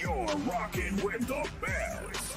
You're rocking with the best.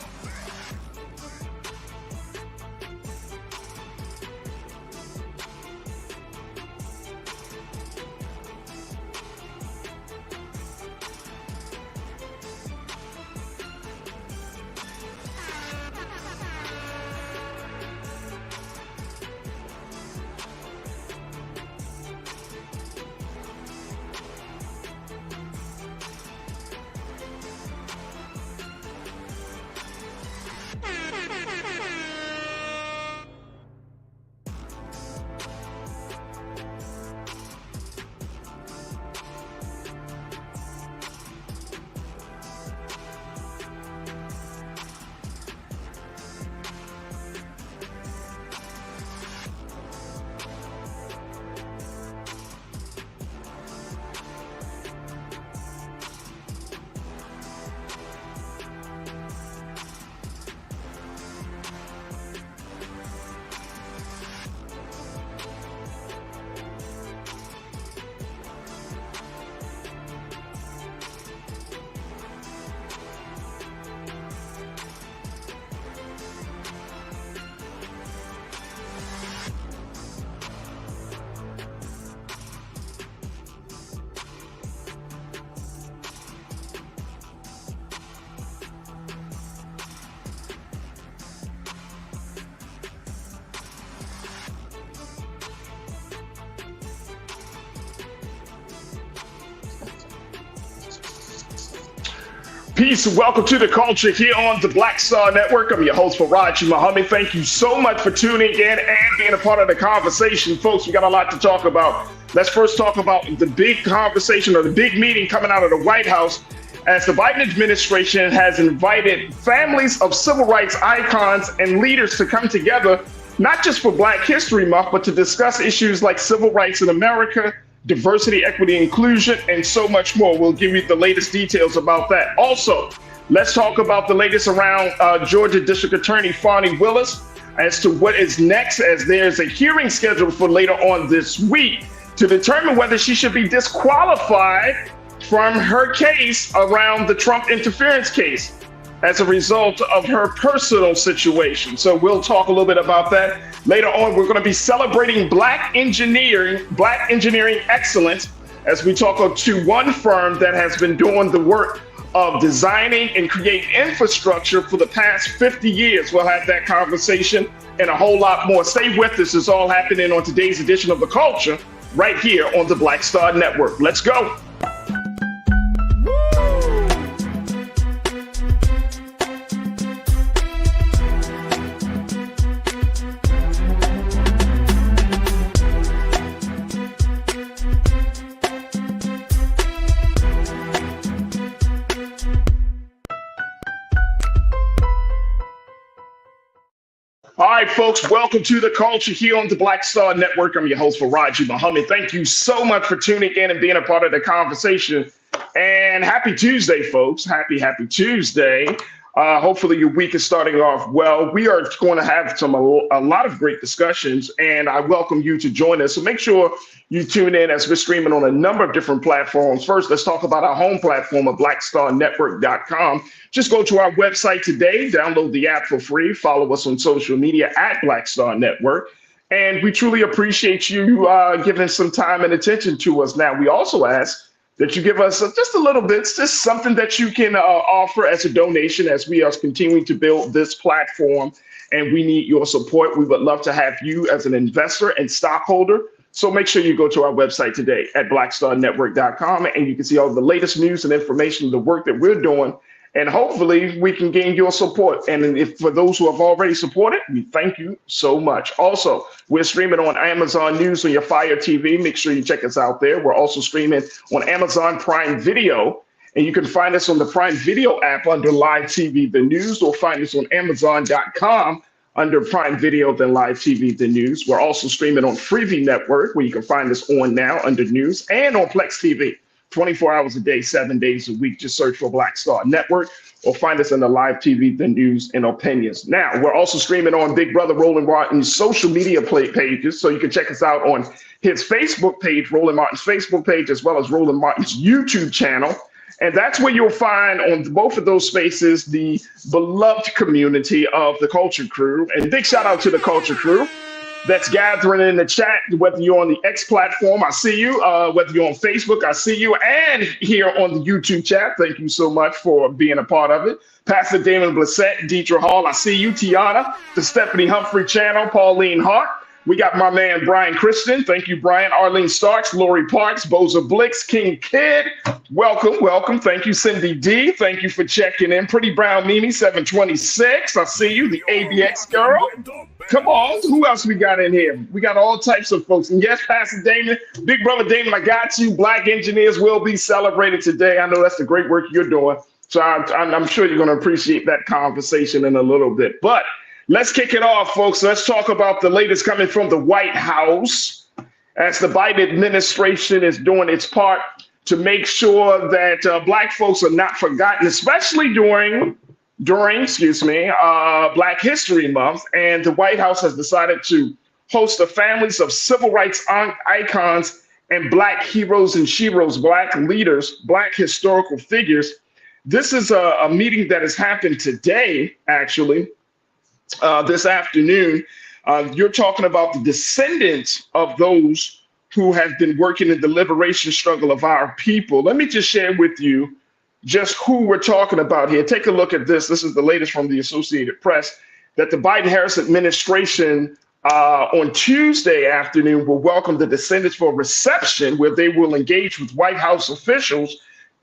Peace and welcome to the culture here on the Black Star Network. I'm your host, Farajii Muhammad. Thank you so much for tuning in and being a part of the conversation. Folks, we got a lot to talk about. Let's first talk about the big conversation or the big meeting coming out of the White House as the Biden administration has invited families of civil rights icons and leaders to come together, not just for Black History Month, but to discuss issues like civil rights in America, diversity, equity, inclusion, and so much more. We'll give you the latest details about that. Also, let's talk about the latest around Georgia District Attorney Fani Willis as to what is next, as there's a hearing scheduled for later on this week to determine whether she should be disqualified from her case around the Trump interference case as a result of her personal situation. So we'll talk a little bit about that. Later on, we're going to be celebrating Black engineering excellence as we talk to one firm that has been doing the work of designing and creating infrastructure for the past 50 years. We'll have that conversation and a whole lot more. Stay with us. It's all happening on today's edition of The Culture right here on the Black Star Network. Let's go. All right, folks, welcome to the culture here on the Black Star Network. I'm your host, Farajii Muhammad. Thank you so much for tuning in and being a part of the conversation. And happy Tuesday, folks. Happy Tuesday. Hopefully your week is starting off well. We are going to have a lot of great discussions, and I welcome you to join us. So make sure you tune in as we're streaming on a number of different platforms. First, let's talk about our home platform of blackstarnetwork.com. Just go to our website today, download the app for free, follow us on social media at Black Star Network. And we truly appreciate you giving some time and attention to us. Now, we also ask that you give us just a little bit, just something that you can offer as a donation as we are continuing to build this platform, and we need your support. We would love to have you as an investor and stockholder. So make sure you go to our website today at blackstarnetwork.com, and you can see all the latest news and information, the work that we're doing, and hopefully we can gain your support. And if for those who have already supported, we thank you so much. Also, we're streaming on Amazon News on your Fire TV. Make sure you check us out there. We're also streaming on Amazon Prime Video, and you can find us on the Prime Video app under Live TV The News, or find us on Amazon.com under Prime Video, then Live TV The News. We're also streaming on Freevee Network, where you can find us on now under News, and on Plex TV. 24 hours a day, 7 days a week. Just search for Black Star Network or find us in the Live TV, the News, and Opinions. Now, we're also streaming on Big Brother Roland Martin's social media pages, so you can check us out on his Facebook page, Roland Martin's Facebook page, as well as Roland Martin's YouTube channel. And that's where you'll find on both of those spaces the beloved community of the Culture Crew. And big shout out to the Culture Crew that's gathering in the chat, whether you're on the X platform, I see you. Whether you're on Facebook, I see you. And here on the YouTube chat, thank you so much for being a part of it. Pastor Damon Blissett, Deidre Hall, I see you. Tiana, the Stephanie Humphrey channel, Pauline Hart. We got my man, Brian Christian. Thank you, Brian. Arlene Starks, Lori Parks, Boza Blix, King Kid. Welcome, welcome. Thank you, Cindy D. Thank you for checking in. Pretty Brown Mimi, 726. I see you, the ABX girl. Come on, who else we got in here? We got all types of folks. And yes, Pastor Damon, Big Brother Damon, I got you. Black engineers will be celebrated today. I know that's the great work you're doing. So I'm sure you're going to appreciate that conversation in a little bit. But let's kick it off, folks. Let's talk about the latest coming from the White House as the Biden administration is doing its part to make sure that Black folks are not forgotten, especially during Black History Month. And the White House has decided to host the families of civil rights icons and Black heroes and sheroes, Black leaders, Black historical figures. This is a meeting that has happened today, actually, this afternoon. You're talking about the descendants of those who have been working in the liberation struggle of our people. Let me just share with you just who we're talking about here. Take a look at this. This is the latest from the Associated Press, that the Biden-Harris administration on Tuesday afternoon will welcome the descendants for a reception where they will engage with White House officials,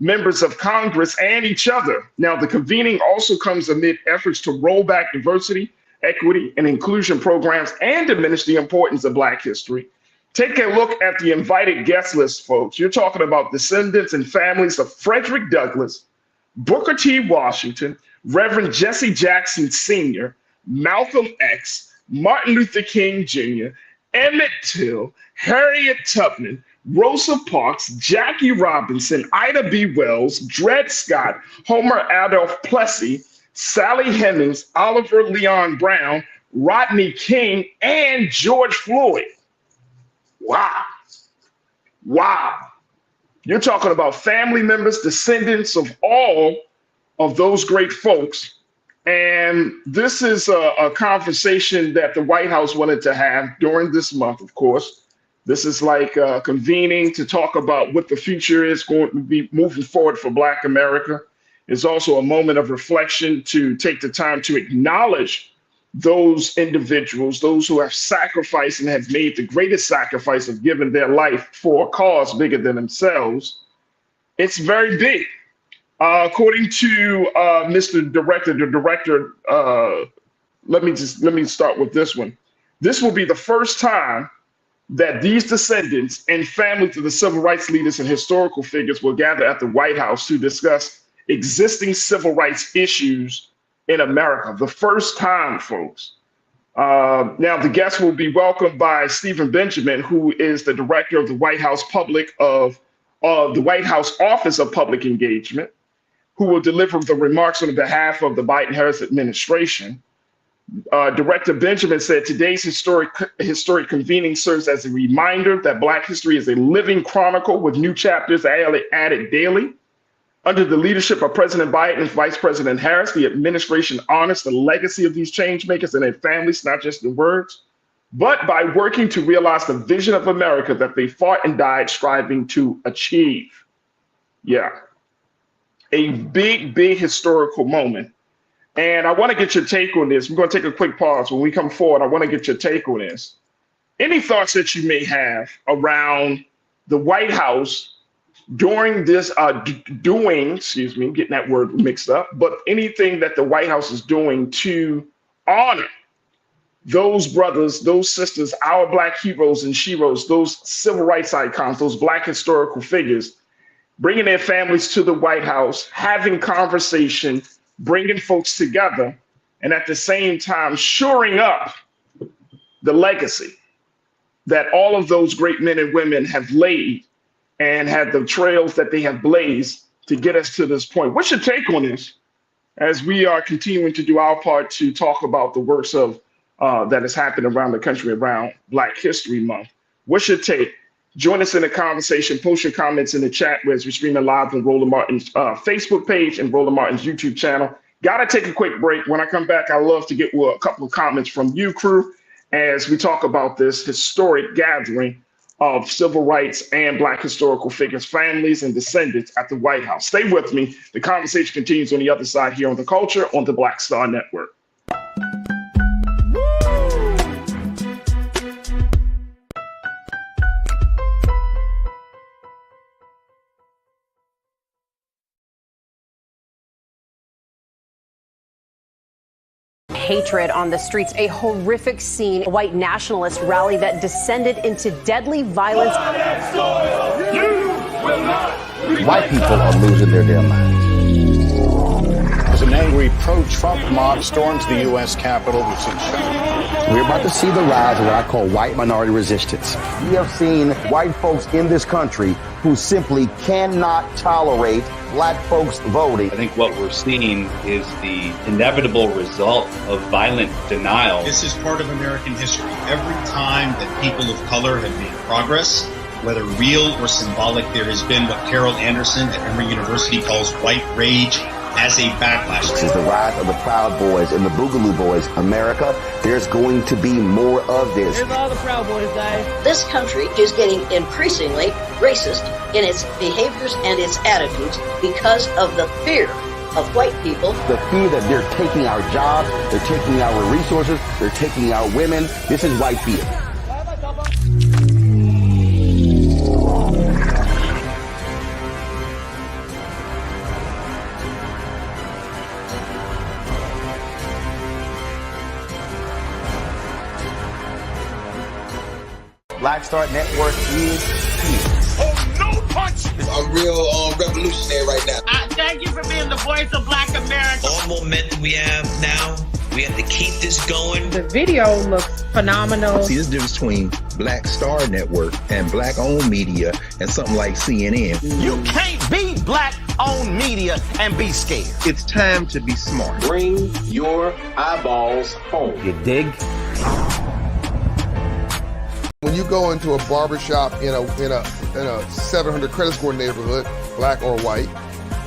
members of Congress, and each other. Now, the convening also comes amid efforts to roll back diversity, equity, and inclusion programs and diminish the importance of Black history. Take a look at the invited guest list, folks. You're talking about descendants and families of Frederick Douglass, Booker T. Washington, Reverend Jesse Jackson Sr., Malcolm X, Martin Luther King Jr., Emmett Till, Harriet Tubman, Rosa Parks, Jackie Robinson, Ida B. Wells, Dred Scott, Homer Adolph Plessy, Sally Hemings, Oliver Leon Brown, Rodney King, and George Floyd. Wow. Wow. You're talking about family members, descendants of all of those great folks. And this is a conversation that the White House wanted to have during this month, of course. This is like convening to talk about what the future is going to be moving forward for Black America. It's also a moment of reflection to take the time to acknowledge those individuals, those who have sacrificed and have made the greatest sacrifice of giving their life for a cause bigger than themselves. It's very big. According to Mr. Director, let me start with this one. This will be the first time that these descendants and families of the civil rights leaders and historical figures will gather at the White House to discuss existing civil rights issues in America. The first time, folks. Now, the guests will be welcomed by Stephen Benjamin, who is the director of the White House the White House Office of Public Engagement, who will deliver the remarks on behalf of the Biden-Harris administration. Director Benjamin said today's historic convening serves as a reminder that Black history is a living chronicle with new chapters added daily. Under the leadership of President Biden and Vice President Harris, the administration honors the legacy of these change makers and their families, not just in words, but by working to realize the vision of America that they fought and died striving to achieve. Yeah, a big, big historical moment. And I want to get your take on this. We're going to take a quick pause. When we come forward, I want to get your take on this. Any thoughts that you may have around the White House during this, getting that word mixed up, but anything that the White House is doing to honor those brothers, those sisters, our Black heroes and sheroes, those civil rights icons, those Black historical figures, bringing their families to the White House, having conversation, bringing folks together, and at the same time, shoring up the legacy that all of those great men and women have laid and had the trails that they have blazed to get us to this point. What's your take on this as we are continuing to do our part to talk about the works of that has happened around the country around Black History Month? What's your take? Join us in the conversation. Post your comments in the chat as we're streaming live on Roland Martin's Facebook page and Roland Martin's YouTube channel. Got to take a quick break. When I come back, I'd love to get a couple of comments from you, crew, as we talk about this historic gathering of civil rights and Black historical figures, families, and descendants at the White House. Stay with me. The conversation continues on the other side here on The Culture on the Black Star Network. Hatred on the streets, a horrific scene, a white nationalist rally that descended into deadly violence. White people are losing their damn minds. As an angry pro-Trump mob storms the U.S. Capitol, we've seen We're about to see the rise of what I call white minority resistance. We have seen white folks in this country who simply cannot tolerate black folks voting. I think what we're seeing is the inevitable result of violent denial. This is part of American history. Every time that people of color have made progress, whether real or symbolic, there has been what Carol Anderson at Emory University calls white rage as a backlash. This is the rise of the Proud Boys and the Boogaloo Boys. America, there's going to be more of this. Here's all the Proud Boys, guys. This country is getting increasingly racist in its behaviors and its attitudes because of the fear of white people. The fear that they're taking our jobs, they're taking our resources, they're taking our women. This is white fear. Black Star Network is here. Oh, no punch! I'm real revolutionary right now. Thank you for being the voice of Black America. All momentum we have now, we have to keep this going. The video looks phenomenal. See, this difference between Black Star Network and black-owned media and something like CNN. You can't be black-owned media and be scared. It's time to be smart. Bring your eyeballs home. You dig? When you go into a barbershop in a 700 credit score neighborhood, black or white,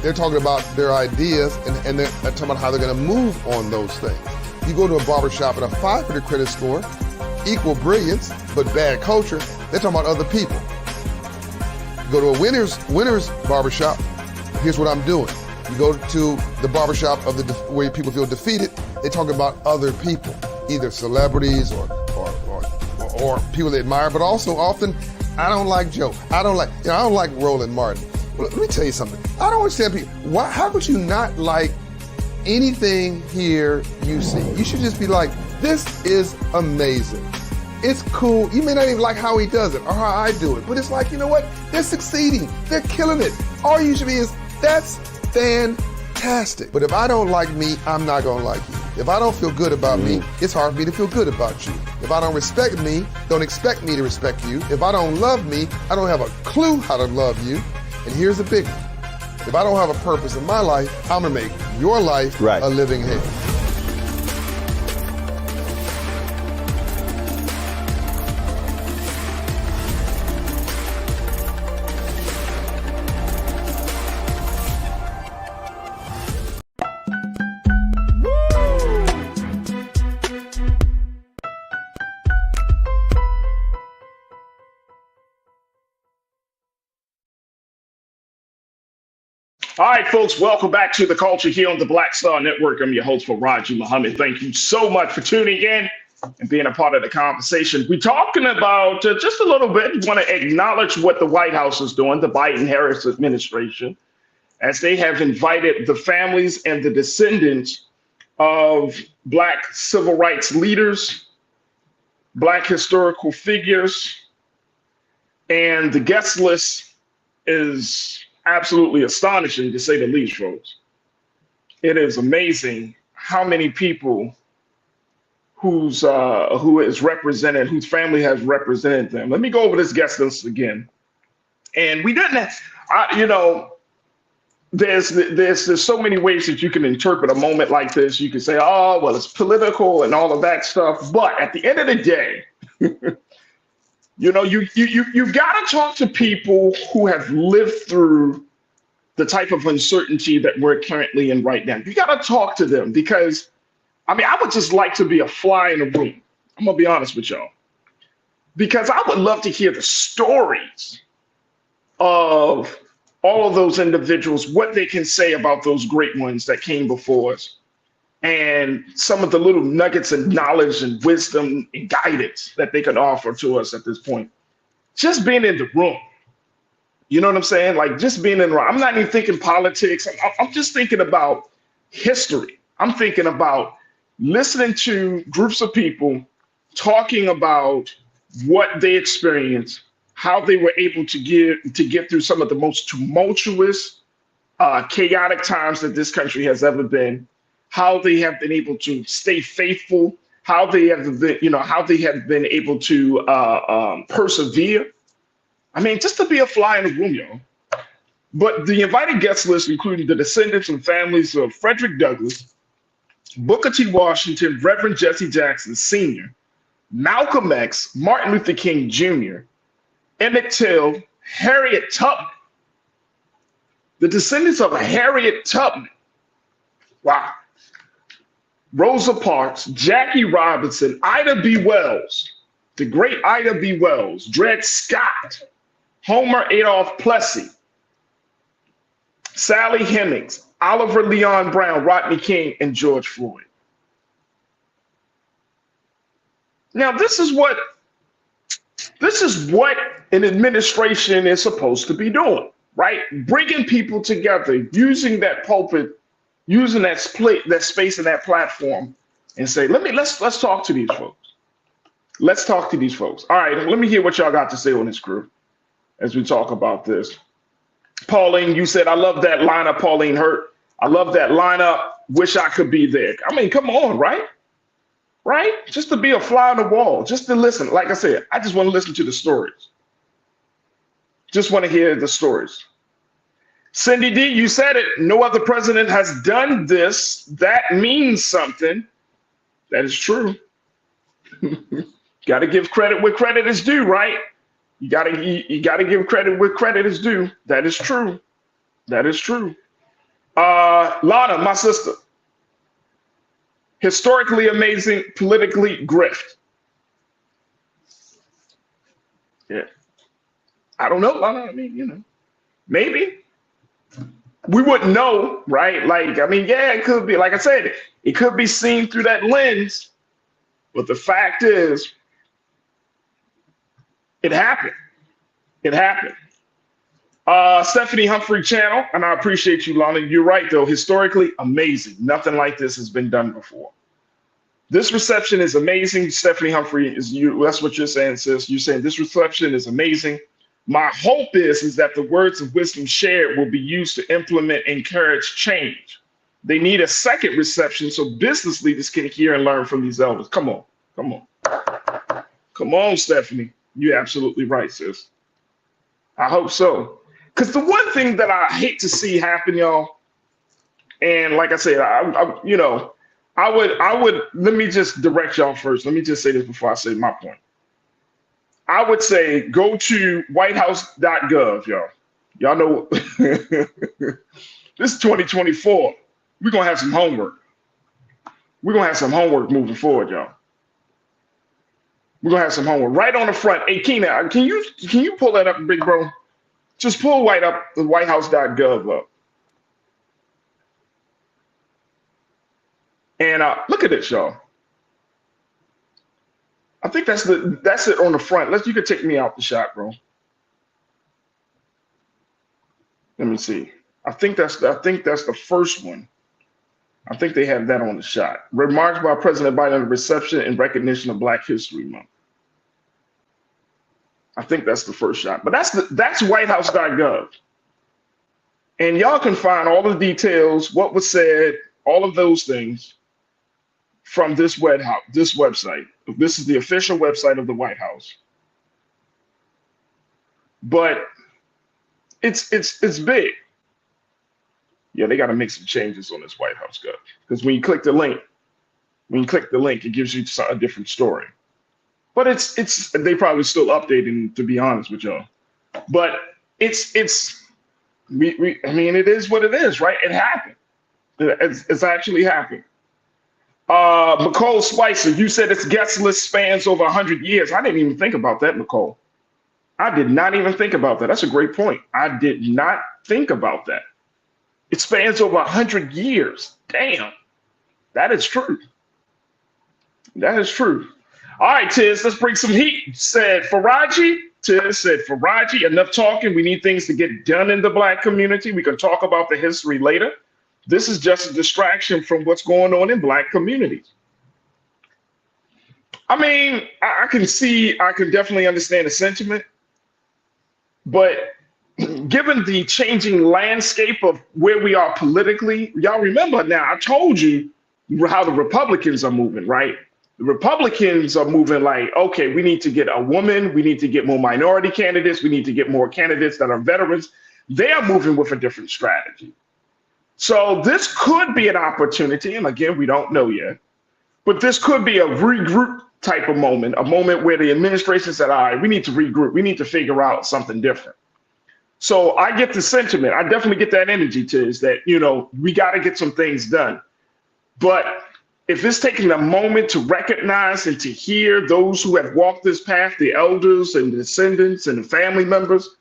they're talking about their ideas and they're talking about how they're going to move on those things. You go to a barbershop at a 500 credit score, equal brilliance, but bad culture, they're talking about other people. You go to a winner's barbershop, here's what I'm doing. You go to the barbershop of where people feel defeated, they're talking about other people, either celebrities or people they admire, but also often, I don't like Joe. I don't like Roland Martin. Well, let me tell you something. I don't understand people. How could you not like anything here you see? You should just be like, this is amazing. It's cool. You may not even like how he does it or how I do it, but it's like, you know what? They're succeeding. They're killing it. All you should be is, that's fantastic. But if I don't like me, I'm not gonna like you. If I don't feel good about me, it's hard for me to feel good about you. If I don't respect me, don't expect me to respect you. If I don't love me, I don't have a clue how to love you. And here's the big one. If I don't have a purpose in my life, I'm gonna make your life a living hell. All right, folks, welcome back to The Culture here on the Black Star Network. I'm your host, Farajii Muhammad. Thank you so much for tuning in and being a part of the conversation. We're talking about just a little bit. We want to acknowledge what the White House is doing, the Biden-Harris administration, as they have invited the families and the descendants of Black civil rights leaders, Black historical figures, and the guest list is absolutely astonishing, to say the least, folks. It is amazing how many people who is represented, whose family has represented them. Let me go over this guest list again. And we didn't, there's so many ways that you can interpret a moment like this. You can say, oh, well, it's political and all of that stuff. But at the end of the day, You've got to talk to people who have lived through the type of uncertainty that we're currently in right now. You got to talk to them because, I would just like to be a fly in the room. I'm gonna be honest with y'all, because I would love to hear the stories of all of those individuals, what they can say about those great ones that came before us, and some of the little nuggets of knowledge and wisdom and guidance that they could offer to us at this point. Just being in the room, you know what I'm saying? Like just being in the room. I'm not even thinking politics. I'm just thinking about history. I'm thinking about listening to groups of people talking about what they experienced, how they were able to get through some of the most tumultuous, chaotic times that this country has ever been, how they have been able to stay faithful, how they have been able to persevere. Just to be a fly in the room, y'all. But the invited guest list included the descendants and families of Frederick Douglass, Booker T. Washington, Reverend Jesse Jackson Sr., Malcolm X, Martin Luther King Jr., Emmett Till, Harriet Tubman. The descendants of Harriet Tubman. Wow. Rosa Parks, Jackie Robinson, Ida B. Wells, the great Ida B. Wells, Dred Scott, Homer Adolph Plessy, Sally Hemings, Oliver Leon Brown, Rodney King, and George Floyd. Now, this is what an administration is supposed to be doing, right? Bringing people together, using that pulpit, using that space and that platform, and say, let's talk to these folks. Let's talk to these folks. All right, let me hear what y'all got to say on this group as we talk about this. Pauline, you said, I love that lineup, Pauline Hurt. I love that lineup. Wish I could be there. Come on, right? Right? Just to be a fly on the wall, just to listen. Like I said, I just want to listen to the stories. Just want to hear the stories. Cindy D, you said it. No other president has done this. That means something. That is true. Got to give credit where credit is due, right? You got to give credit where credit is due. That is true. That is true. Lana, my sister. Historically amazing, politically grift. Yeah. I don't know, Lana. Maybe. We wouldn't know, right? Yeah, it could be. Like I said, it could be seen through that lens. But the fact is, it happened. It happened. Stephanie Humphrey Channel, and I appreciate you, Lana. You're right, though. Historically amazing. Nothing like this has been done before. This reception is amazing. Stephanie Humphrey, that's what you're saying, sis. You're saying this reception is amazing. My hope is that the words of wisdom shared will be used to implement and encourage change. They need a second reception so business leaders can hear and learn from these elders. Come on. Come on, Stephanie. You're absolutely right, sis. I hope so. Because the one thing that I hate to see happen, y'all, and like I said, I would, let me just direct y'all first. Let me just say this before I say my point. I would say go to whitehouse.gov, y'all. Y'all know this is 2024. We're going to have some homework. We're going to have some homework moving forward, y'all. We're going to have some homework. Right on the front. Hey, Keenan, can you pull that up, big bro? Just pull whitehouse.gov up. And look at this, y'all. I think that's it on the front. You could take me out the shot, bro. Let me see. I think that's the first one. I think they have that on the shot. Remarks by President Biden on the reception and recognition of Black History Month. I think that's the first shot. But that's whitehouse.gov. And y'all can find all the details, what was said, all of those things from this website. This is the official website of the White House. But it's big. Yeah, they got to make some changes on this White House Gov. Because when you click the link, it gives you a different story. but it's they probably still updating, to be honest with y'all. But I mean, it is what it is, right? It happened. It's actually happened. McCole Spicer, you said its guest list spans over 100 years. I didn't even think about that, McCole. I did not even think about that. That's a great point. I did not think about that. It spans over 100 years. Damn. That is true. That is true. All right, Tiz, let's bring some heat. Said Farajii. Tiz said Farajii, enough talking. We need things to get done in the Black community. We can talk about the history later. This is just a distraction from what's going on in Black communities. I mean, I can definitely understand the sentiment, but given the changing landscape of where we are politically, y'all remember now, I told you how the Republicans are moving, right? The Republicans are moving like, okay, we need to get a woman, we need to get more minority candidates, we need to get more candidates that are veterans. They are moving with a different strategy. So this could be an opportunity, and again, we don't know yet, but this could be a regroup type of moment, a moment where the administration said, all right, we need to regroup, we need to figure out something different. So I get the sentiment, I definitely get that energy, Tiz, that, you know, we got to get some things done. But if it's taking a moment to recognize and to hear those who have walked this path, the elders and the descendants and the family members,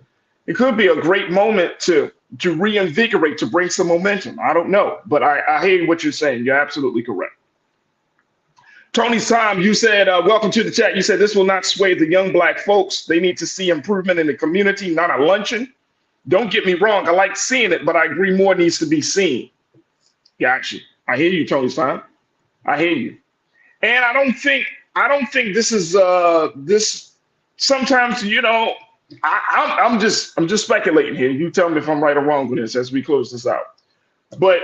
it could be a great moment to reinvigorate, to bring some momentum. I don't know, but I hear what you're saying. You're absolutely correct. Tony Tom, you said, welcome to the chat. You said this will not sway the young Black folks. They need to see improvement in the community, not a luncheon. Don't get me wrong. I like seeing it, but I agree more needs to be seen. Gotcha. I hear you, Tony Tom. I hear you. And I don't think this is this sometimes, you know, I'm just speculating here. You tell me if I'm right or wrong with this as we close this out. But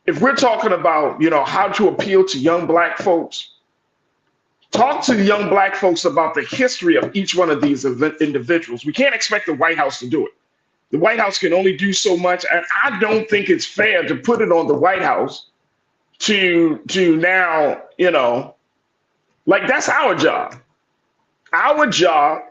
if we're talking about, you know, how to appeal to young Black folks, talk to the young Black folks about the history of each one of these individuals. We can't expect the White House to do it. The White House can only do so much, and I don't think it's fair to put it on the White House to now, you know, like that's our job. Our job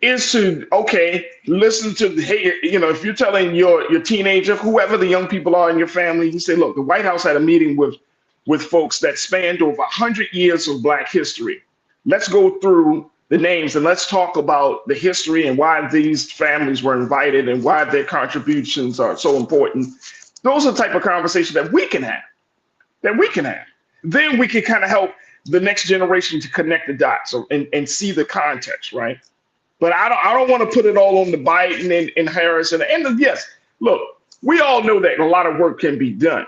is to, okay, listen to, hey, you know, if you're telling your teenager, whoever the young people are in your family, you say, look, the White House had a meeting with folks that spanned over 100 years of Black history. Let's go through the names and let's talk about the history and why these families were invited and why their contributions are so important. Those are the type of conversations that we can have. Then we can kind of help the next generation to connect the dots and see the context, right? But I don't want to put it all on the Biden and Harris. And yes, look, we all know that a lot of work can be done.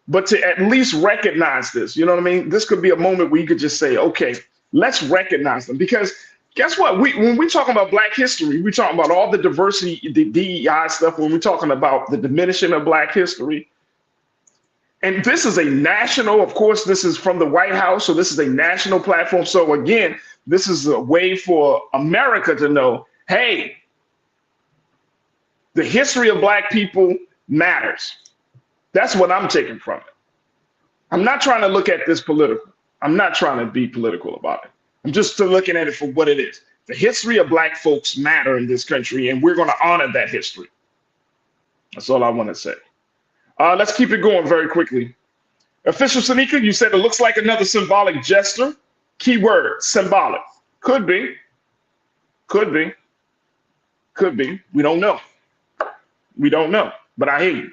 But to at least recognize this, you know what I mean? This could be a moment where you could just say, okay, let's recognize them. Because guess what? When we're talking about Black history, we're talking about all the diversity, the DEI stuff, when we're talking about the diminishing of Black history. And this is a national, of course, this is from the White House, so this is a national platform. So again, this is a way for America to know, hey, the history of Black people matters. That's what I'm taking from it. I'm not trying to look at this political. I'm not trying to be political about it. I'm just looking at it for what it is. The history of Black folks matter in this country, and we're going to honor that history. That's all I want to say. Let's keep it going very quickly. Official Sanika, you said it looks like another symbolic gesture. Keyword, symbolic. Could be. Could be. Could be. We don't know. We don't know, but I hear you.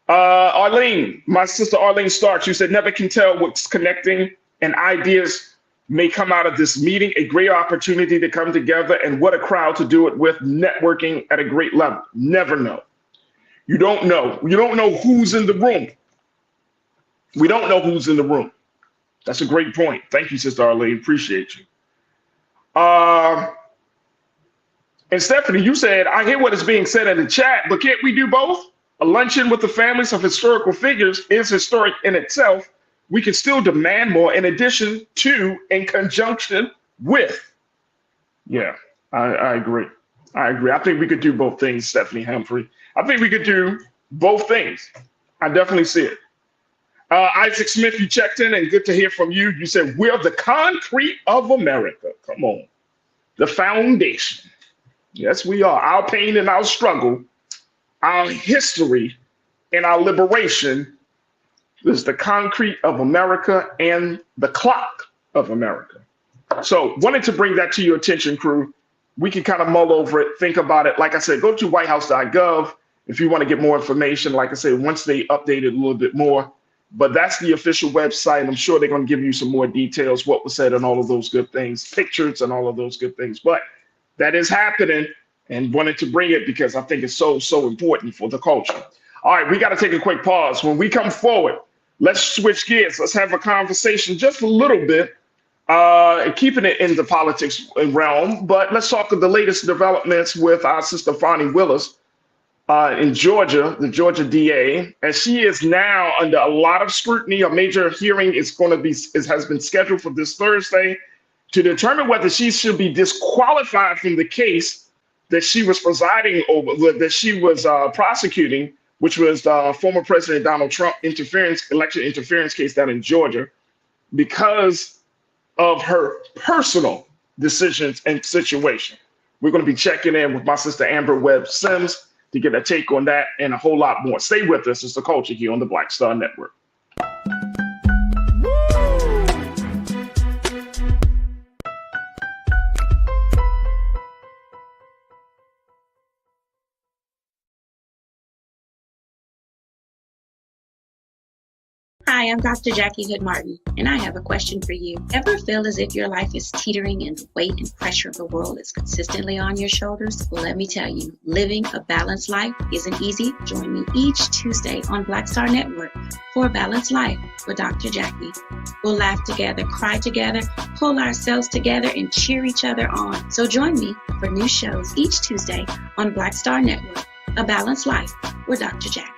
Arlene, my sister Arlene Starks, you said never can tell what's connecting and ideas may come out of this meeting, a great opportunity to come together and what a crowd to do it with, networking at a great level. Never know. You don't know. You don't know who's in the room. We don't know who's in the room. That's a great point. Thank you, Sister Arlene. Appreciate you. And Stephanie, you said, I hear what is being said in the chat, but can't we do both? A luncheon with the families of historical figures is historic in itself. We can still demand more in addition to, in conjunction with. Yeah, I agree. I agree. I think we could do both things, Stephanie Humphrey. I think we could do both things. I definitely see it. Isaac Smith, you checked in, and good to hear from you. You said, we're the concrete of America. Come on. The foundation. Yes, we are. Our pain and our struggle, our history and our liberation is the concrete of America and the clock of America. So wanted to bring that to your attention, crew. We can kind of mull over it, think about it. Like I said, go to whitehouse.gov if you want to get more information. Like I said, once they update it a little bit more. But that's the official website. I'm sure they're going to give you some more details, what was said and all of those good things, pictures and all of those good things. But that is happening, and wanted to bring it because I think it's so important for the culture. All right, we got to take a quick pause. When we come forward, let's switch gears. Let's have a conversation just a little bit, keeping it in the politics realm. But let's talk of the latest developments with our sister Fani Willis in Georgia, the Georgia DA, as she is now under a lot of scrutiny. A major hearing has been scheduled for this Thursday to determine whether she should be disqualified from the case that she was presiding over, that she was prosecuting, which was former President Donald Trump election interference case down in Georgia, because of her personal decisions and situation. We're going to be checking in with my sister Amber Webb Sims to get a take on that and a whole lot more. Stay with us. It's The Culture here on the Black Star Network. Hi, I'm Dr. Jackie Hood Martin, and I have a question for you. Ever feel as if your life is teetering and the weight and pressure of the world is consistently on your shoulders? Well, let me tell you, living a balanced life isn't easy. Join me each Tuesday on Black Star Network for a Balanced Life with Dr. Jackie. We'll laugh together, cry together, pull ourselves together, and cheer each other on. So join me for new shows each Tuesday on Black Star Network, A Balanced Life with Dr. Jackie.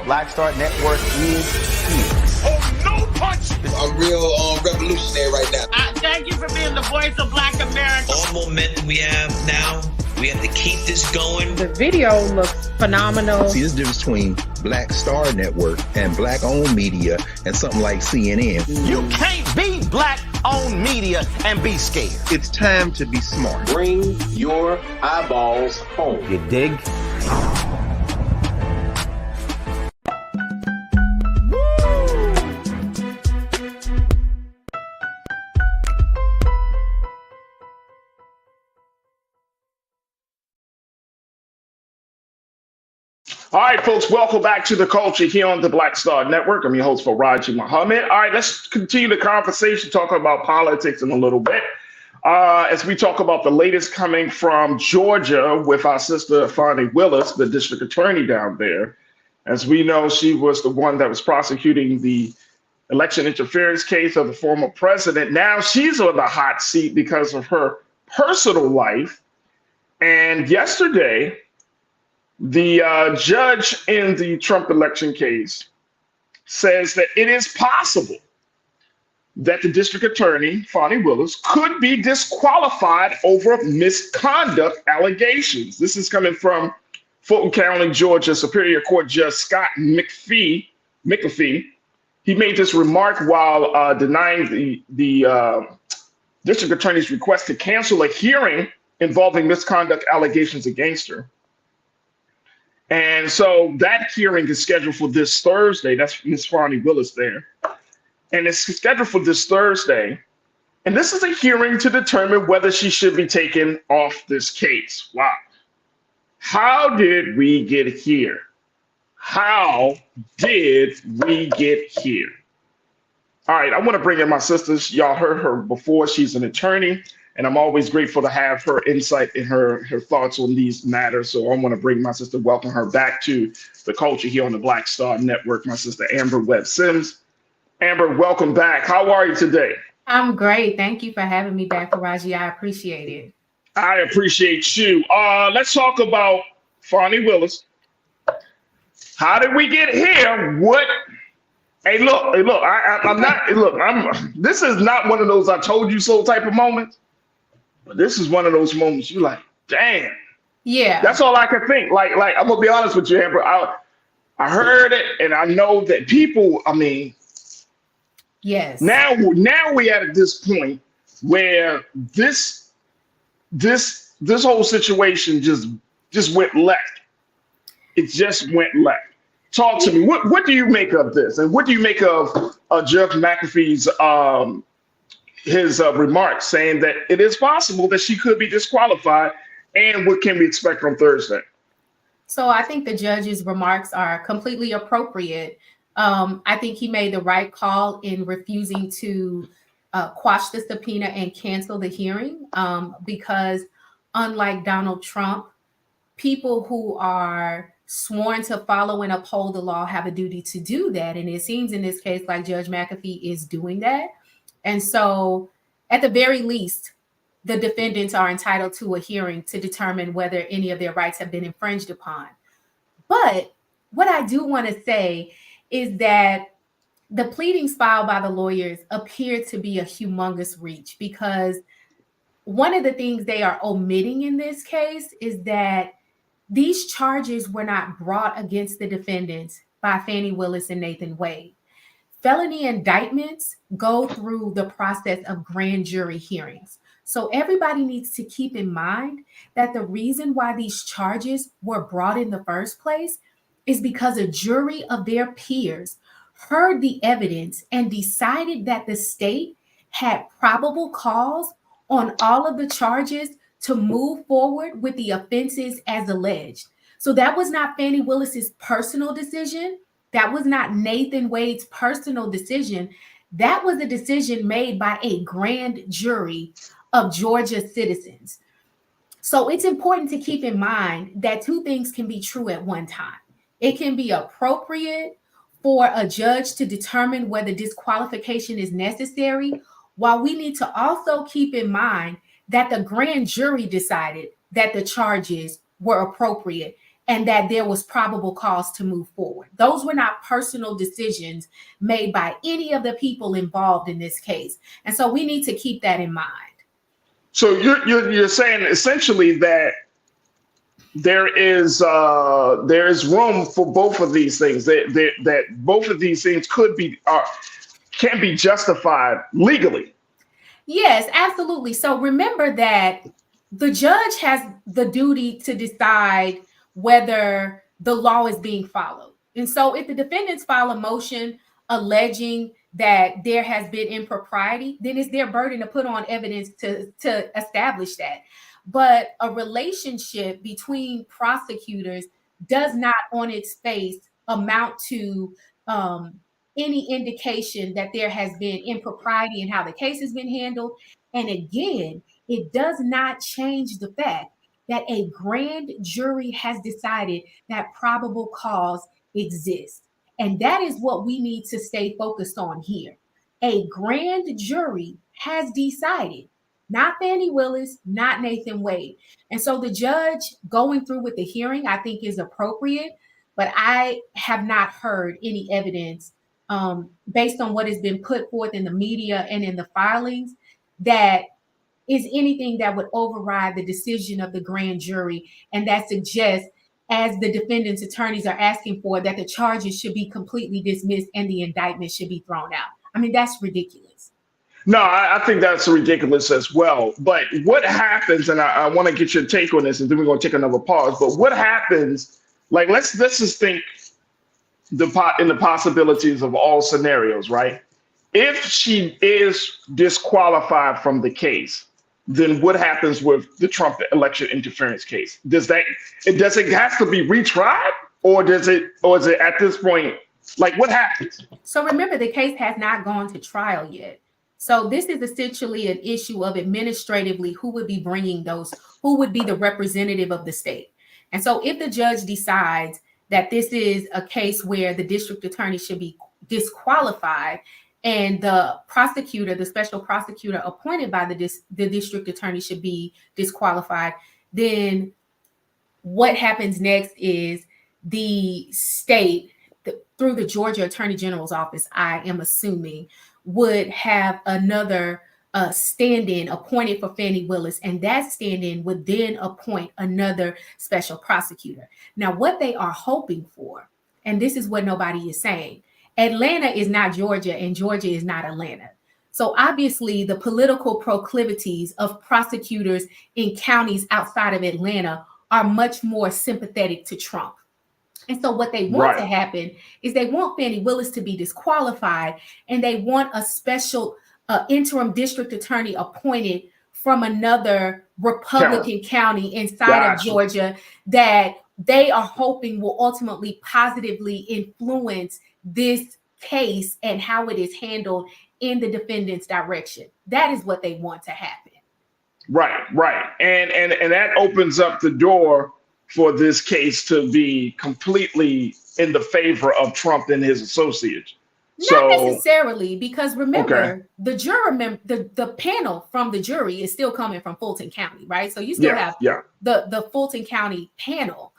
Black Star Network is here. Oh, no punch! I'm real revolutionary right now. Thank you for being the voice of Black America. All momentum we have now, we have to keep this going. The video looks phenomenal. See, there's a difference between Black Star Network and black-owned media and something like CNN. You can't be black-owned media and be scared. It's time to be smart. Bring your eyeballs home. You dig? All right, folks, welcome back to The Culture here on the Black Star Network. I'm your host, Farajii Muhammad. All right, let's continue the conversation talking about politics in a little bit. As we talk about the latest coming from Georgia with our sister Fani Willis, the district attorney down there. As we know, she was the one that was prosecuting the election interference case of the former president. Now she's on the hot seat because of her personal life. And yesterday, the judge in the Trump election case says that it is possible that the district attorney, Fani Willis, could be disqualified over misconduct allegations. This is coming from Fulton County, Georgia, Superior Court Judge Scott McAfee. He made this remark while denying the district attorney's request to cancel a hearing involving misconduct allegations against her. And so that hearing is scheduled for this Thursday. That's Ms. Fani Willis there. And it's scheduled for this Thursday. And this is a hearing to determine whether she should be taken off this case. Wow. How did we get here? How did we get here? All right, I want to bring in my sisters. Y'all heard her before. She's an attorney. And I'm always grateful to have her insight and her thoughts on these matters. So I want to bring my sister, welcome her back to The Culture here on the Black Star Network, my sister Amber Webb Sims. Amber, welcome back. How are you today? I'm great. Thank you for having me back, Farajii. I appreciate it. I appreciate you. Let's talk about Fani Willis. How did we get here? What? Hey, look, this is not one of those I told you so type of moments. But this is one of those moments you're like, damn, Yeah. That's all I can think. Like I'm gonna be honest with you, Amber. I heard it, and I know that people. I mean, yes. Now we at this point where this whole situation just went left. It just went left. Talk to me. What do you make of this, and what do you make of Jeff McAfee's his remarks saying that it is possible that she could be disqualified, and what can we expect on Thursday? So I think the judge's remarks are completely appropriate. I think he made the right call in refusing to quash the subpoena and cancel the hearing because unlike Donald Trump, people who are sworn to follow and uphold the law have a duty to do that. And it seems in this case like Judge McAfee is doing that. And so at the very least, the defendants are entitled to a hearing to determine whether any of their rights have been infringed upon. But what I do want to say is that the pleadings filed by the lawyers appear to be a humongous reach, because one of the things they are omitting in this case is that these charges were not brought against the defendants by Fani Willis and Nathan Wade. Felony indictments go through the process of grand jury hearings. So everybody needs to keep in mind that the reason why these charges were brought in the first place is because a jury of their peers heard the evidence and decided that the state had probable cause on all of the charges to move forward with the offenses as alleged. So that was not Fani Willis's personal decision. That was not Nathan Wade's personal decision. That was a decision made by a grand jury of Georgia citizens. So it's important to keep in mind that two things can be true at one time. It can be appropriate for a judge to determine whether disqualification is necessary, while we need to also keep in mind that the grand jury decided that the charges were appropriate and that there was probable cause to move forward. Those were not personal decisions made by any of the people involved in this case. And so we need to keep that in mind. So you're saying essentially that there is room for both of these things, that both of these things can be justified legally. Yes, absolutely. So remember that the judge has the duty to decide whether the law is being followed. And so if the defendants file a motion alleging that there has been impropriety, then it's their burden to put on evidence to establish that. But a relationship between prosecutors does not on its face amount to any indication that there has been impropriety in how the case has been handled. And again, it does not change the fact that a grand jury has decided that probable cause exists. And that is what we need to stay focused on here. A grand jury has decided, not Fani Willis, not Nathan Wade. And so the judge going through with the hearing, I think, is appropriate, but I have not heard any evidence based on what has been put forth in the media and in the filings that is anything that would override the decision of the grand jury, and that suggests, as the defendant's attorneys are asking for, that the charges should be completely dismissed and the indictment should be thrown out. I mean, that's ridiculous. No, I think that's ridiculous as well. But what happens, and I want to get your take on this, and then we're going to take another pause, but what happens, like, let's just think in the possibilities of all scenarios, right? If she is disqualified from the case, then what happens with the Trump election interference case? Does it have to be retried, or is it at this point, like, what happens? So remember, the case has not gone to trial yet. So this is essentially an issue of administratively who would be bringing those, who would be the representative of the state. And so if the judge decides that this is a case where the district attorney should be disqualified, and the prosecutor, the special prosecutor appointed by the district attorney should be disqualified, then what happens next is the state, through the Georgia Attorney General's office, I am assuming, would have another stand-in appointed for Fani Willis, and that stand-in would then appoint another special prosecutor. Now, what they are hoping for, and this is what nobody is saying, Atlanta is not Georgia and Georgia is not Atlanta. So obviously the political proclivities of prosecutors in counties outside of Atlanta are much more sympathetic to Trump. And so what they want to happen is they want Fani Willis to be disqualified, and they want a special interim district attorney appointed from another Republican county inside of Georgia that they are hoping will ultimately positively influence this case and how it is handled in the defendant's direction. That is what they want to happen. Right. And that opens up the door for this case to be completely in the favor of Trump and his associates. Not necessarily, because remember, the panel from the jury is still coming from Fulton County, right? So you still have the Fulton County panel.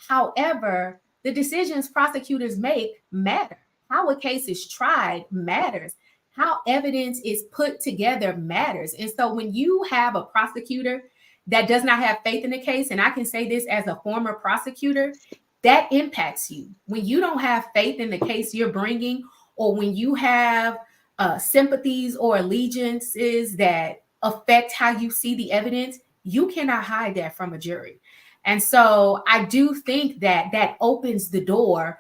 However, the decisions prosecutors make matter. How a case is tried matters. How evidence is put together matters. And so when you have a prosecutor that does not have faith in the case, and I can say this as a former prosecutor, that impacts you. When you don't have faith in the case you're bringing, or when you have sympathies or allegiances that affect how you see the evidence, you cannot hide that from a jury. And so I do think that that opens the door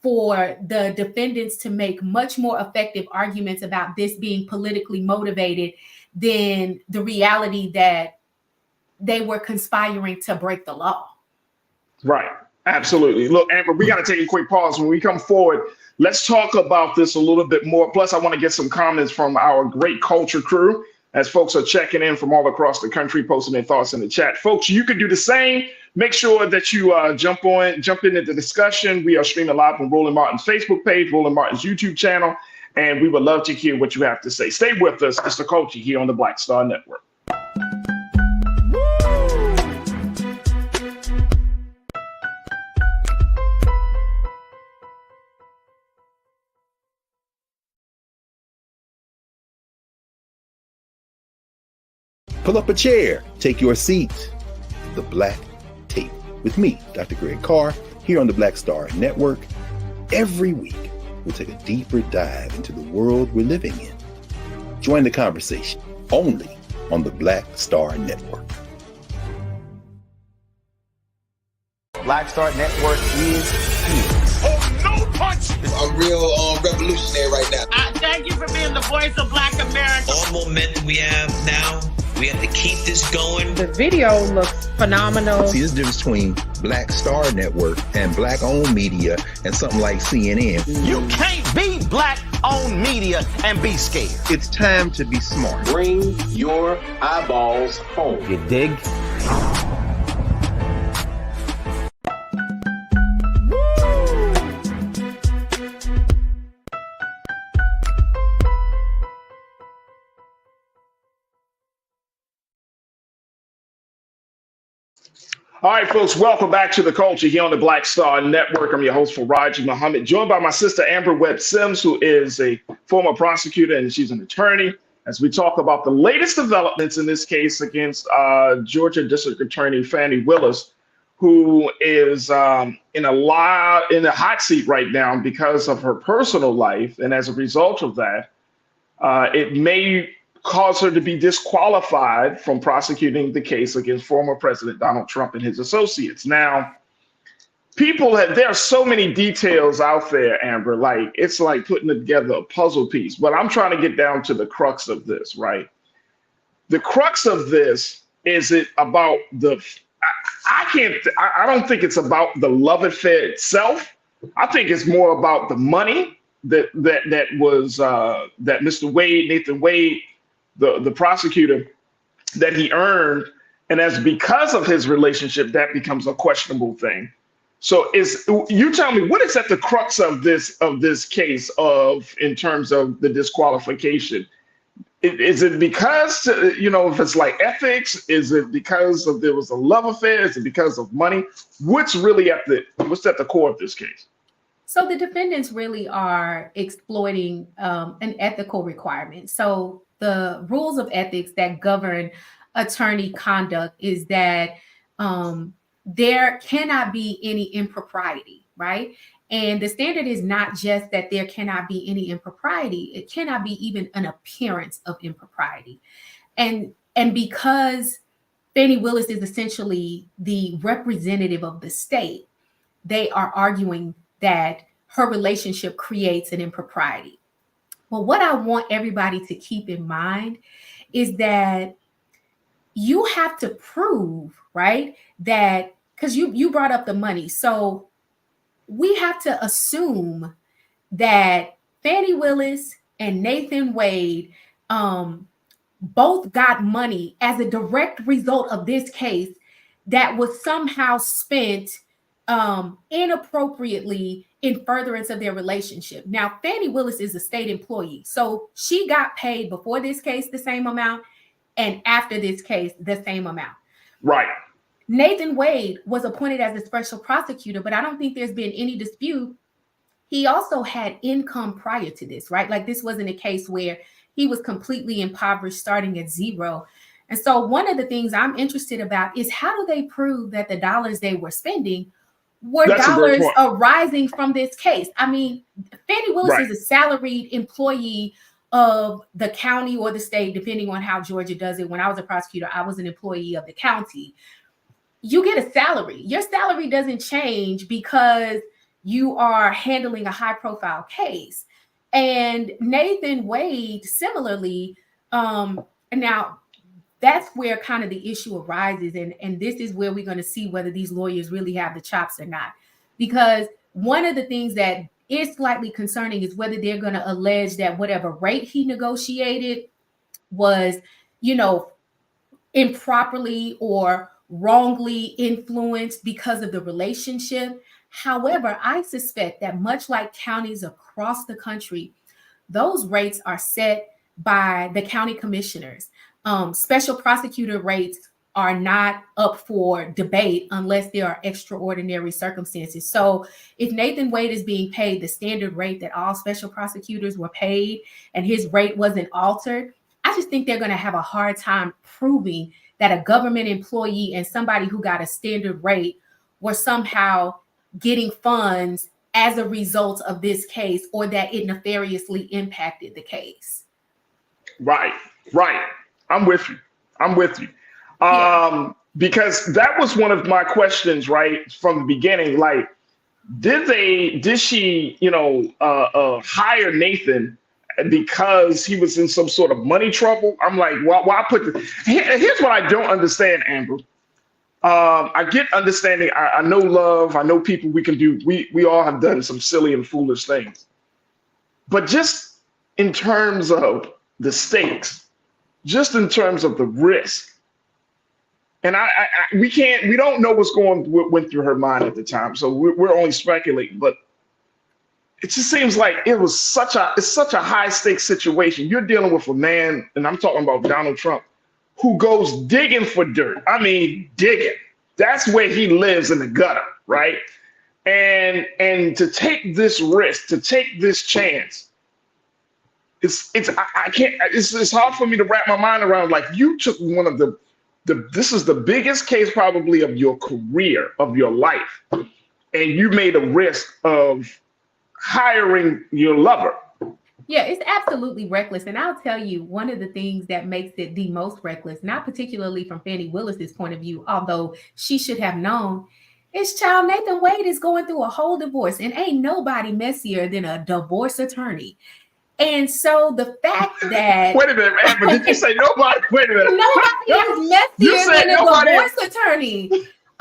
for the defendants to make much more effective arguments about this being politically motivated than the reality that they were conspiring to break the law. Right. Absolutely. Look, Amber, we got to take a quick pause. When we come forward, let's talk about this a little bit more. Plus, I want to get some comments from our great culture crew as folks are checking in from all across the country, posting their thoughts in the chat. Folks, you can do the same. Make sure that you jump into the discussion. We are streaming live on Roland Martin's Facebook page, Roland Martin's YouTube channel, and we would love to hear what you have to say. Stay with us. It's the Culture here on the Black Star Network. Pull up a chair, take your seat. The Black Tape with me, Dr. Greg Carr, here on the Black Star Network. Every week, we'll take a deeper dive into the world we're living in. Join the conversation only on the Black Star Network. Black Star Network is here. Oh, no punch! I'm real revolutionary right now. Thank you for being the voice of Black America. All momentum we have now, we have to keep this going. The video looks phenomenal. See, there's a difference between Black Star Network and black-owned media and something like CNN. You can't be black-owned media and be scared. It's time to be smart. Bring your eyeballs home. You dig? All right, folks, welcome back to the Culture here on the Black Star Network. I'm your host, Farajii Muhammad, joined by my sister, Amber Webb Sims, who is a former prosecutor and she's an attorney, as we talk about the latest developments in this case against Georgia District Attorney Fani Willis, who is in a hot seat right now because of her personal life. And as a result of that, it may cause her to be disqualified from prosecuting the case against former President Donald Trump and his associates. Now, there are so many details out there, Amber, like it's like putting together a puzzle piece, but I'm trying to get down to the crux of this, right? The crux of this, is it about I don't think it's about the love affair itself. I think it's more about the money that Mr. Wade, Nathan Wade, the prosecutor, that he earned, and as because of his relationship, that becomes a questionable thing. So you tell me, what is at the crux of this case in terms of the disqualification? Is it because, if it's like ethics? Is it because there was a love affair? Is it because of money? What's at the core of this case? So the defendants really are exploiting an ethical requirement. So the rules of ethics that govern attorney conduct is that there cannot be any impropriety, right? And the standard is not just that there cannot be any impropriety, it cannot be even an appearance of impropriety. And because Fani Willis is essentially the representative of the state, they are arguing that her relationship creates an impropriety. Well, what I want everybody to keep in mind is that you have to prove, right, that because you brought up the money. So we have to assume that Fani Willis and Nathan Wade both got money as a direct result of this case that was somehow spent inappropriately in furtherance of their relationship. Now, Fani Willis is a state employee, so she got paid before this case the same amount, and after this case the same amount. Right. Nathan Wade was appointed as a special prosecutor, but I don't think there's been any dispute. He also had income prior to this, right? Like this wasn't a case where he was completely impoverished starting at zero. And so one of the things I'm interested about is how do they prove that the dollars they were spending were dollars arising from this case? I mean, Fani Willis is a salaried employee of the county or the state, depending on how Georgia does it. When I was a prosecutor, I was an employee of the county. You get a salary. Your salary doesn't change because you are handling a high profile case. And Nathan Wade, similarly, now that's where kind of the issue arises. And this is where we're going to see whether these lawyers really have the chops or not. Because one of the things that is slightly concerning is whether they're going to allege that whatever rate he negotiated was, improperly or wrongly influenced because of the relationship. However, I suspect that much like counties across the country, those rates are set by the county commissioners. Special prosecutor rates are not up for debate unless there are extraordinary circumstances. So if Nathan Wade is being paid the standard rate that all special prosecutors were paid and his rate wasn't altered, I just think they're going to have a hard time proving that a government employee and somebody who got a standard rate were somehow getting funds as a result of this case or that it nefariously impacted the case. Right. I'm with you. Because that was one of my questions, right, from the beginning. Like, did she, hire Nathan because he was in some sort of money trouble? I'm like, why put here's what I don't understand, Amber. I get understanding. I know love. I know people we can do. We all have done some silly and foolish things. But just in terms of the stakes, just in terms of the risk, and we don't know what went through her mind at the time. So we're only speculating. But it just seems like it's such a high stakes situation. You're dealing with a man, and I'm talking about Donald Trump, who goes digging for dirt. I mean, digging. That's where he lives, in the gutter, right? And to take this risk, to take this chance, it's hard for me to wrap my mind around. Like, you took one of this is the biggest case probably of your career, of your life, and you made a risk of hiring your lover. Yeah, it's absolutely reckless. And I'll tell you, one of the things that makes it the most reckless, not particularly from Fani Willis's point of view, although she should have known, is child Nathan Wade is going through a whole divorce, and ain't nobody messier than a divorce attorney. And so the fact that wait a minute, Amber, did you say nobody? Wait a minute. Nobody is messier than a divorce attorney.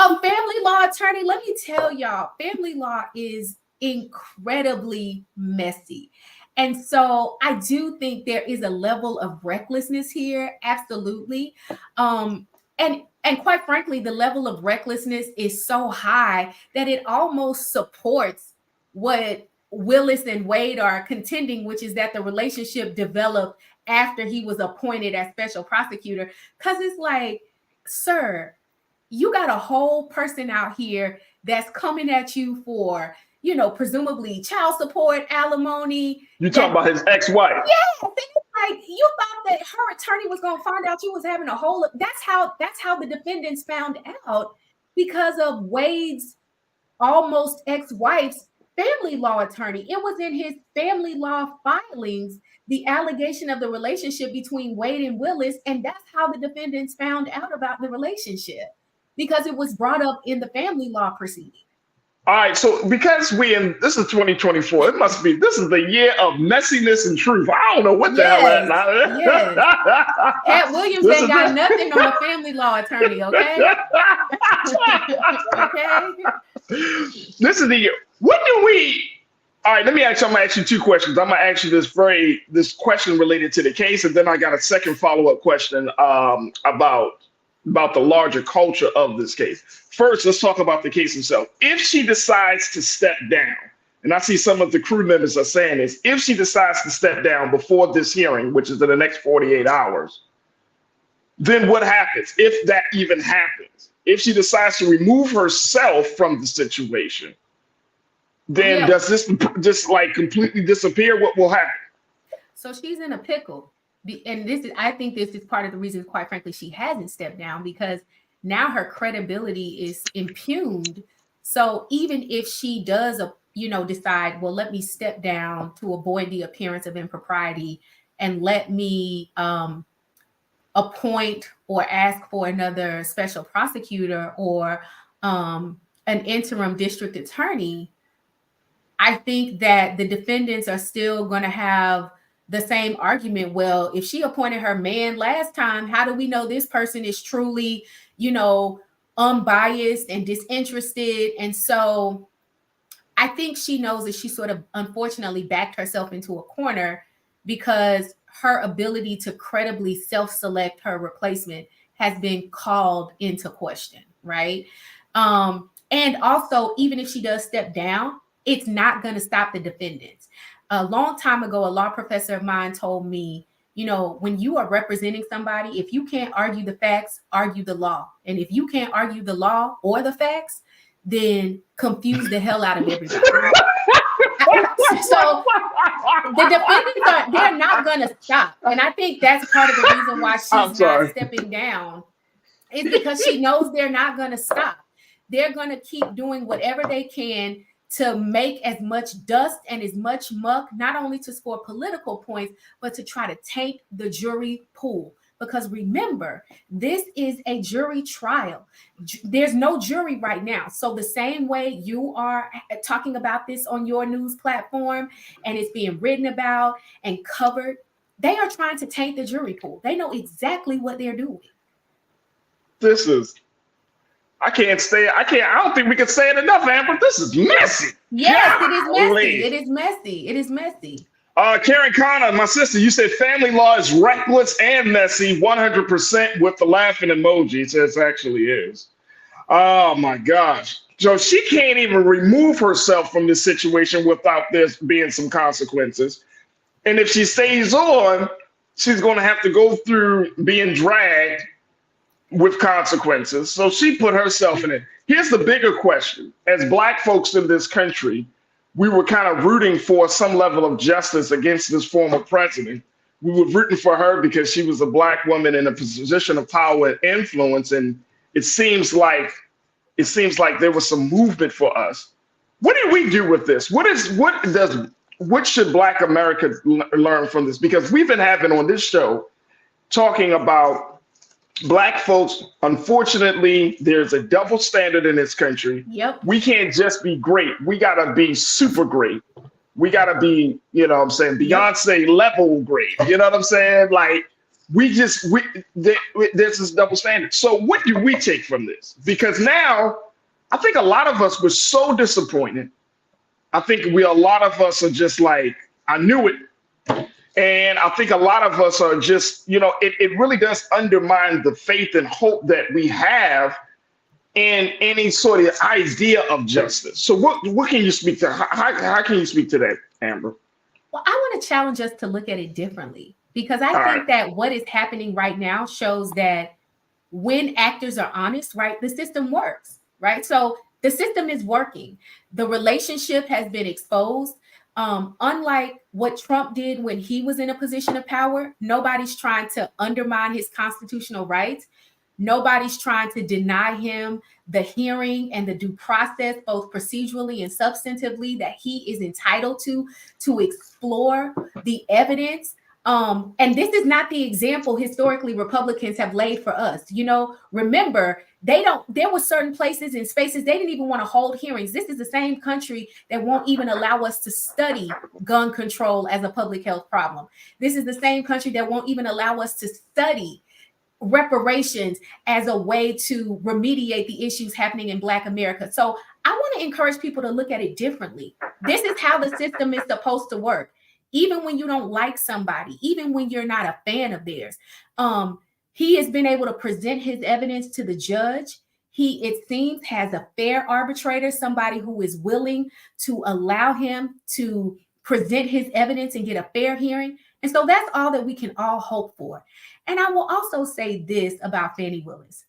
A family law attorney, let me tell y'all, family law is incredibly messy. And so I do think there is a level of recklessness here, absolutely. And quite frankly, the level of recklessness is so high that it almost supports what Willis and Wade are contending, which is that the relationship developed after he was appointed as special prosecutor. Because it's like, sir, you got a whole person out here that's coming at you for presumably child support, alimony. You talking about his ex-wife? Yeah, like you thought that her attorney was gonna find out you was having a whole. That's how the defendants found out, because of Wade's almost ex-wife's family law attorney. It was in his family law filings, the allegation of the relationship between Wade and Willis, and that's how the defendants found out about the relationship, because it was brought up in the family law proceeding. All right, so because this is 2024, this is the year of messiness and truth. I don't know what the hell that now. Yes. Cat Williams ain't got nothing on a family law attorney, okay? Okay. This is the year. What do we? All right, let me ask you. I'm gonna ask you two questions. I'm gonna ask you this question related to the case, and then I got a second follow-up question about the larger culture of this case. First, let's talk about the case itself. If she decides to step down, and I see some of the crew members are saying this, if she decides to step down before this hearing, which is in the next 48 hours, then what happens, if that even happens? If she decides to remove herself from the situation, then does this just like completely disappear? What will happen? So she's in a pickle. And I think this is part of the reason, quite frankly, she hasn't stepped down, because now her credibility is impugned. So even if she does, decide, well, let me step down to avoid the appearance of impropriety, and let me appoint or ask for another special prosecutor or an interim district attorney, I think that the defendants are still going to have the same argument. Well, if she appointed her man last time, how do we know this person is truly, unbiased and disinterested? And so I think she knows that she sort of unfortunately backed herself into a corner, because her ability to credibly self-select her replacement has been called into question, right? And also, even if she does step down, it's not going to stop the defendants. A long time ago, a law professor of mine told me, when you are representing somebody, if you can't argue the facts, argue the law. And if you can't argue the law or the facts, then confuse the hell out of everybody. So the defendants they're not going to stop. And I think that's part of the reason why she's not stepping down, is because she knows they're not going to stop. They're going to keep doing whatever they can to make as much dust and as much muck, not only to score political points, but to try to taint the jury pool. Because remember, this is a jury trial. There's no jury right now. So the same way you are talking about this on your news platform and it's being written about and covered, they are trying to taint the jury pool. They know exactly what they're doing. I don't think we can say it enough, Amber. This is messy. Yes, it is messy. It is messy. It is messy. Karen Connor, my sister, you said family law is reckless and messy, 100% with the laughing emoji. It says actually is. Oh my gosh. So she can't even remove herself from this situation without there being some consequences. And if she stays on, she's going to have to go through being dragged with consequences. So she put herself in it. Here's the bigger question. As Black folks in this country, we were kind of rooting for some level of justice against this former president. We were rooting for her because she was a Black woman in a position of power and influence. And it seems like there was some movement for us. What do we do with this? What should Black America learn from this? Because we've been having on this show talking about Black folks. Unfortunately, there's a double standard in this country. Yep. We can't just be great. We got to be super great. We got to be, Beyonce level great. You know what I'm saying? Like, there's this double standard. So what do we take from this? Because now I think a lot of us were so disappointed. I think a lot of us are just like, I knew it. And I think a lot of us are just, it really does undermine the faith and hope that we have in any sort of idea of justice. So what can you speak to? How can you speak to that, Amber? Well, I want to challenge us to look at it differently, because I think that what is happening right now shows that when actors are honest, right, the system works, right? So the system is working. The relationship has been exposed. Unlike what Trump did when he was in a position of power, nobody's trying to undermine his constitutional rights. Nobody's trying to deny him the hearing and the due process, both procedurally and substantively, that he is entitled to explore the evidence. And this is not the example historically Republicans have laid for us. Remember, there were certain places and spaces they didn't even want to hold hearings. This is the same country that won't even allow us to study gun control as a public health problem. This is the same country that won't even allow us to study reparations as a way to remediate the issues happening in Black America. So I want to encourage people to look at it differently. This is how the system is supposed to work. Even when you don't like somebody, even when you're not a fan of theirs, he has been able to present his evidence to the judge. He, it seems, has a fair arbitrator, somebody who is willing to allow him to present his evidence and get a fair hearing. And so that's all that we can all hope for. And I will also say this about Fani Willis.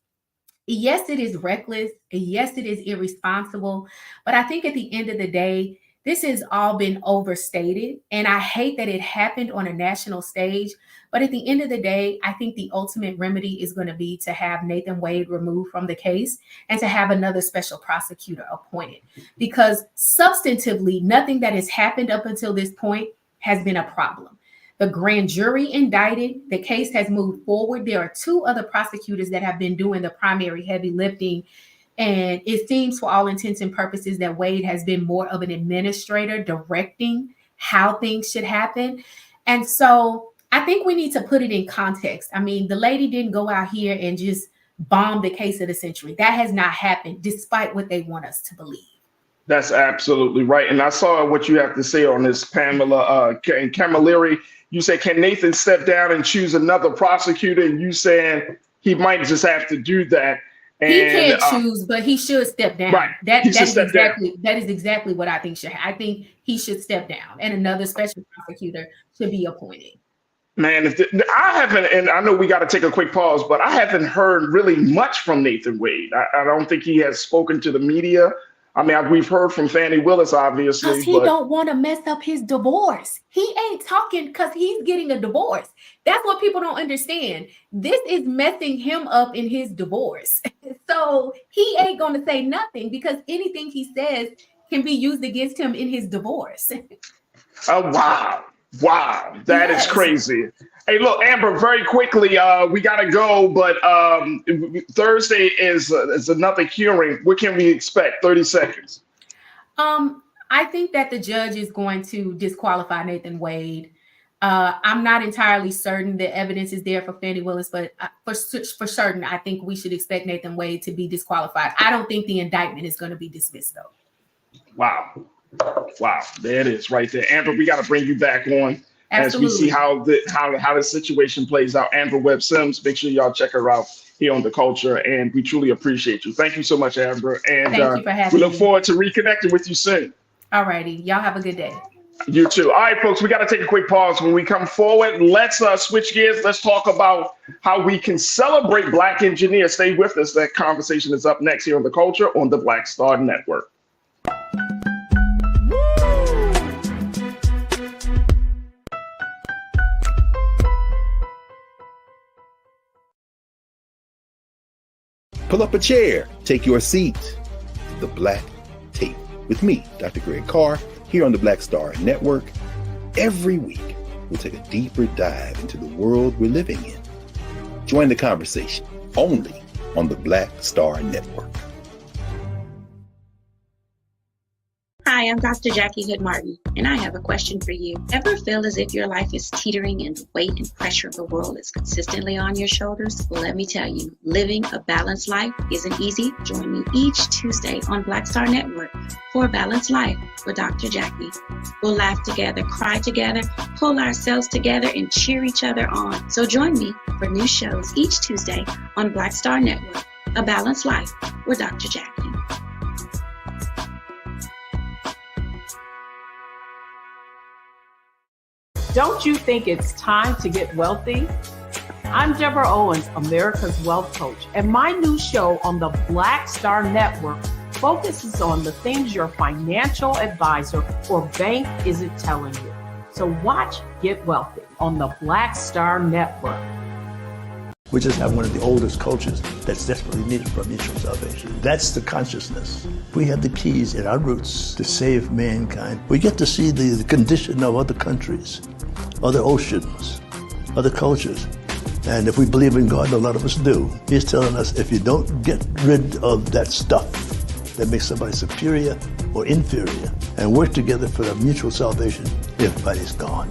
Yes, it is reckless. Yes, it is irresponsible. But I think at the end of the day, this has all been overstated. And I hate that it happened on a national stage. But at the end of the day, I think the ultimate remedy is going to be to have Nathan Wade removed from the case and to have another special prosecutor appointed. Because substantively, nothing that has happened up until this point has been a problem. The grand jury indicted. The case has moved forward. There are 2 other prosecutors that have been doing the primary heavy lifting. And it seems, for all intents and purposes, that Wade has been more of an administrator directing how things should happen. And so I think we need to put it in context. I mean, the lady didn't go out here and just bomb the case of the century. That has not happened, despite what they want us to believe. That's absolutely right. And I saw what you have to say on this, Pamela and Camilleri. You say, can Nathan step down and choose another prosecutor? And you saying he might just have to do that. And, he can't choose, but he should step down. Right. That is exactly what I think should happen. I think he should step down, and another special prosecutor should be appointed. Man, I haven't, and I know we got to take a quick pause, but I haven't heard really much from Nathan Wade. I don't think he has spoken to the media. I mean, we've heard from Fani Willis, obviously. Because he don't want to mess up his divorce. He ain't talking because he's getting a divorce. That's what people don't understand. This is messing him up in his divorce. So he ain't going to say nothing because anything he says can be used against him in his divorce. Oh, wow. Wow. That is crazy. Hey, look, Amber, very quickly, we got to go, but Thursday is another hearing. What can we expect? 30 seconds. I think that the judge is going to disqualify Nathan Wade. I'm not entirely certain the evidence is there for Fani Willis, but for certain, I think we should expect Nathan Wade to be disqualified. I don't think the indictment is going to be dismissed, though. Wow. Wow. There it is right there. Amber, we got to bring you back on. Absolutely. As we see how the situation plays out. Amber Webb Sims, make sure y'all check her out here on The Culture, and we truly appreciate you. Thank you so much, Amber, and thank you for having we look forward to reconnecting with you soon. All righty, y'all have a good day. You too. All right, folks, we got to take a quick pause. When we come forward, let's switch gears. Let's talk about how we can celebrate Black engineers. Stay with us. That conversation is up next here on The Culture on the Black Star Network. Pull up a chair, take your seat. The Black Tape with me, Dr. Greg Carr, here on the Black Star Network. Every week, we'll take a deeper dive into the world we're living in. Join the conversation only on the Black Star Network. Hi, I'm Dr. Jackie Hood Martin, and I have a question for you. Ever feel as if your life is teetering and the weight and pressure of the world is consistently on your shoulders? Well, let me tell you, living a balanced life isn't easy. Join me each Tuesday on Black Star Network for A Balanced Life with Dr. Jackie. We'll laugh together, cry together, pull ourselves together, and cheer each other on. So join me for new shows each Tuesday on Black Star Network, A Balanced Life with Dr. Jackie. Don't you think it's time to get wealthy? I'm Deborah Owens, America's Wealth Coach, and my new show on the Black Star Network focuses on the things your financial advisor or bank isn't telling you. So watch Get Wealthy on the Black Star Network. We just have one of the oldest cultures that's desperately needed for mutual salvation. That's the consciousness. We have the keys in our roots to save mankind. We get to see the condition of other countries, other oceans, other cultures. And if we believe in God, a lot of us do, He's telling us if you don't get rid of that stuff that makes somebody superior or inferior and work together for the mutual salvation, everybody's gone.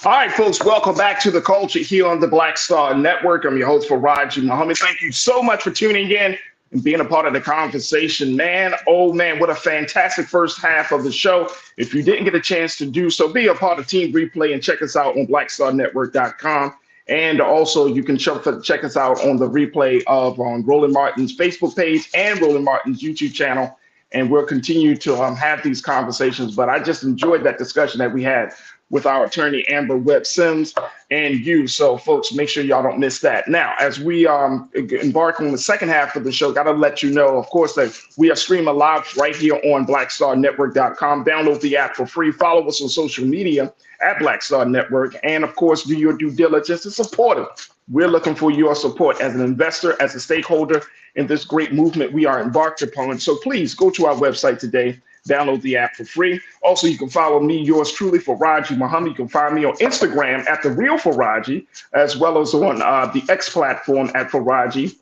All right, folks, welcome back to The Culture here on the Black Star Network. I'm your host, Farajii Muhammad. Thank you so much for tuning in and being a part of the conversation. Man, oh man, what a fantastic first half of the show. If you didn't get a chance to do so, be a part of Team Replay and check us out on blackstarnetwork.com. And also you can check us out on the replay on Roland Martin's Facebook page and Roland Martin's YouTube channel. And we'll continue to have these conversations. But I just enjoyed that discussion that we had with our attorney, Amber Webb Sims, and you. So folks, make sure y'all don't miss that. Now, as we embark on the second half of the show, got to let you know, of course, that we are streaming live right here on blackstarnetwork.com. Download the app for free. Follow us on social media at Black Star Network. And of course, do your due diligence to support it. We're looking for your support as an investor, as a stakeholder in this great movement we are embarked upon. So please go to our website today. Download the app for free. Also, you can follow me, yours truly, Farajii Muhammad. You can find me on Instagram at The Real Farajii, as well as on the X platform at Farajii.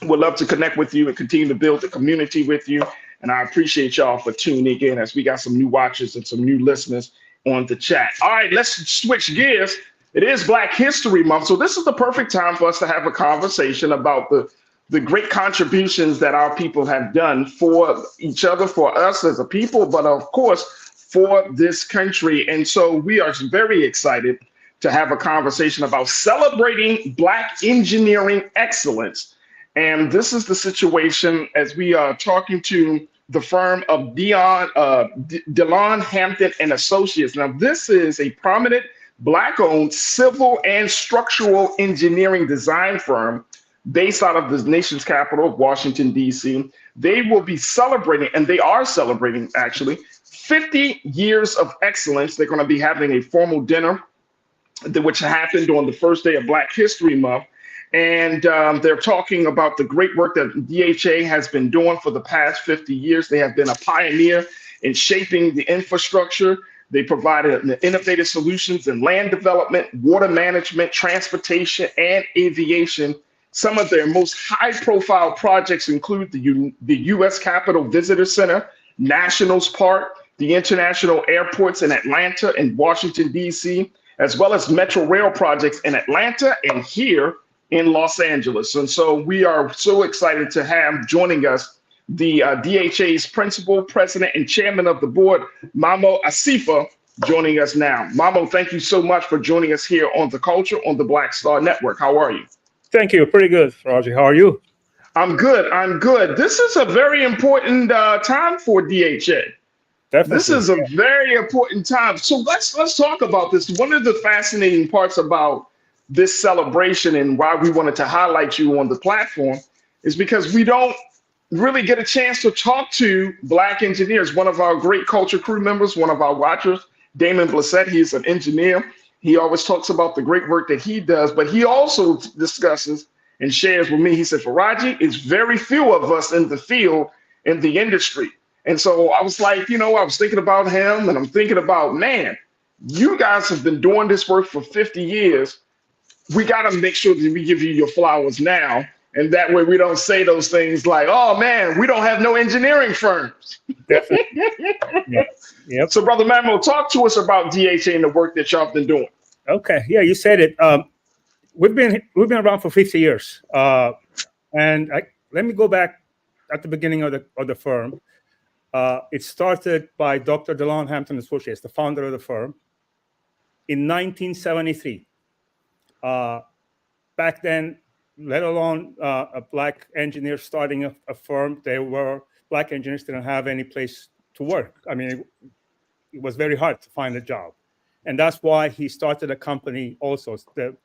We'd love to connect with you and continue to build the community with you. And I appreciate y'all for tuning in as we got some new watchers and some new listeners on the chat. All right, let's switch gears. It is Black History Month, so this is the perfect time for us to have a conversation about the great contributions that our people have done for each other, for us as a people, but of course, for this country. And so we are very excited to have a conversation about celebrating Black engineering excellence. And this is the situation as we are talking to the firm of DeLon Hampton and Associates. Now, this is a prominent Black-owned civil and structural engineering design firm based out of the nation's capital of Washington, D.C. They will be celebrating, and they are celebrating actually, 50 years of excellence. They're going to be having a formal dinner, which happened on the first day of Black History Month. And they're talking about the great work that DHA has been doing for the past 50 years. They have been a pioneer in shaping the infrastructure. They provided innovative solutions in land development, water management, transportation, and aviation. Some of their most high-profile projects include the U.S. Capitol Visitor Center, Nationals Park, the international airports in Atlanta and Washington, D.C., as well as Metro Rail projects in Atlanta and here in Los Angeles. And so we are so excited to have joining us the DHA's principal, president, and chairman of the board, Mamo Asifa, joining us now. Mamo, thank you so much for joining us here on The Culture on the Black Star Network. How are you? Thank you. Pretty good, Farajii. How are you? I'm good. I'm good. This is a very important time for DHA. Definitely. This is a very important time. So let's talk about this. One of the fascinating parts about this celebration and why we wanted to highlight you on the platform is because we don't really get a chance to talk to Black engineers. One of our great culture crew members, one of our watchers, Damon Blissett, he's an engineer. He always talks about the great work that he does, but he also discusses and shares with me. He said, Farajii, it's very few of us in the field, in the industry. And so I was like, I was thinking about him and I'm thinking about, man, you guys have been doing this work for 50 years. We got to make sure that we give you your flowers now. And that way we don't say those things like, oh, man, we don't have no engineering firms. Definitely. Yep. So, Brother Mamo, talk to us about DHA and the work that y'all been doing. Okay. Yeah, you said it. We've been around for 50 years. Let me go back at the beginning of the firm. It started by Dr. DeLon Hampton Associates, the founder of the firm, in 1973. Back then, let alone a black engineer starting a firm, black engineers didn't have any place to work. I mean, it was very hard to find a job. And that's why he started a company also. The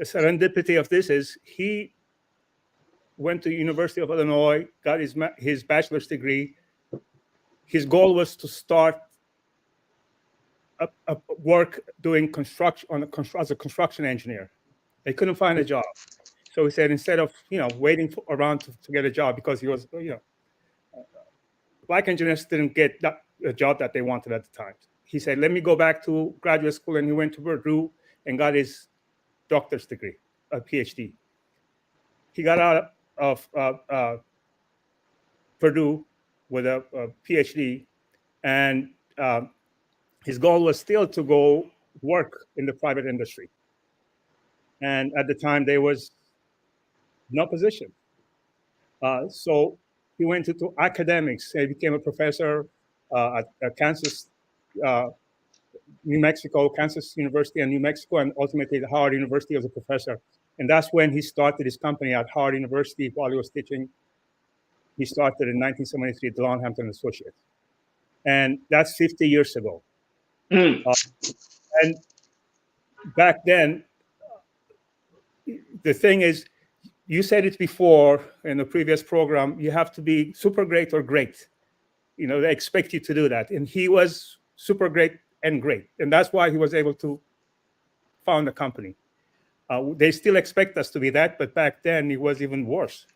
serendipity of this is he went to University of Illinois, got his bachelor's degree. His goal was to start a work doing construction as a construction engineer. They couldn't find a job. So he said, instead of waiting around to get a job, because he was black engineers didn't get a job that they wanted at the time. He said, let me go back to graduate school, and he went to Purdue and got his doctor's degree, a PhD. He got out of Purdue with a PhD, and his goal was still to go work in the private industry. And at the time, there was no position. So he went into academics. He became a professor at Kansas, New Mexico, Kansas University and New Mexico, and ultimately at Howard University as a professor. And that's when he started his company at Howard University while he was teaching. He started in 1973, DeLon Hampton Associates. And that's 50 years ago. And back then, the thing is, you said it before in the previous program, you have to be super great or great. They expect you to do that. And he was super great and great. And that's why he was able to found a company. They still expect us to be that, but back then it was even worse.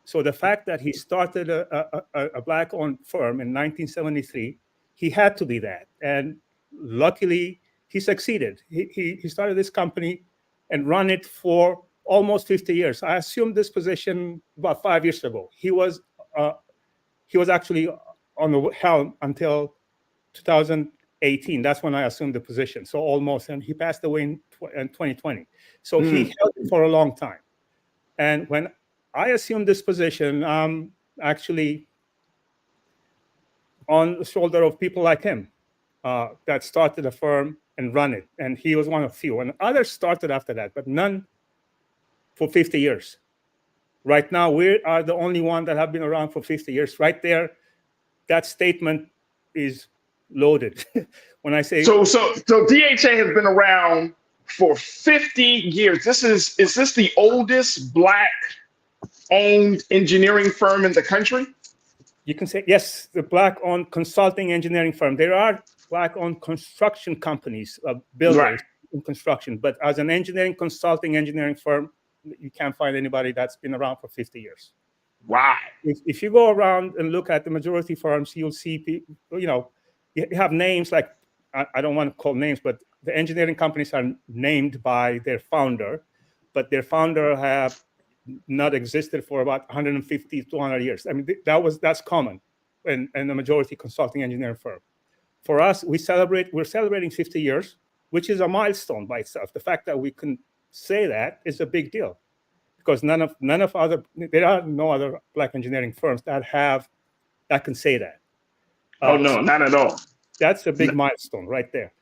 So the fact that he started a black-owned firm in 1973, he had to be that. And luckily, he succeeded. He started this company and run it for almost 50 years. I assumed this position about 5 years ago. He was actually on the helm until 2018. That's when I assumed the position. So almost, and he passed away in 2020. So he held it for a long time. And when I assumed this position, I'm actually on the shoulder of people like him that started a firm and run it. And he was one of few. And others started after that, but none for 50 years. Right now, we are the only one that have been around for 50 years. Right there, that statement is loaded. When I say so DHA has been around for 50 years. Is this the oldest black-owned engineering firm in the country? You can say yes, the black-owned consulting engineering firm. There are black-owned construction companies, builders in construction, but as an engineering firm, you can't find anybody that's been around for 50 years. Wow. If you go around and look at the majority firms, you'll see people, you have names like, I don't want to call names, but the engineering companies are named by their founder, but their founder have not existed for about 150, 200 years. I mean, that's common in the majority consulting engineering firm. For us, we're celebrating 50 years, which is a milestone by itself. The fact that we can say that is a big deal, because there are no other black engineering firms that can say that. Oh no, not at all. That's a big milestone right there.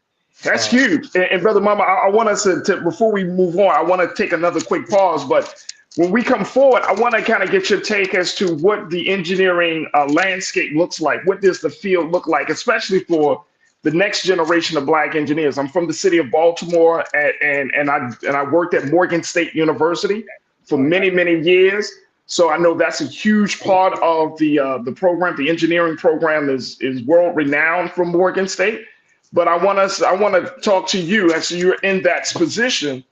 That's huge. And Brother Mama, I want us to before we move on, I want to take another quick pause. But when we come forward, I want to kind of get your take as to what the engineering landscape looks like. What does the field look like, especially for the next generation of black engineers? I'm from the city of Baltimore, and I worked at Morgan State University for many, many years. So I know that's a huge part of the program. The engineering program is world renowned from Morgan State. But I want to talk to you as you're in that position.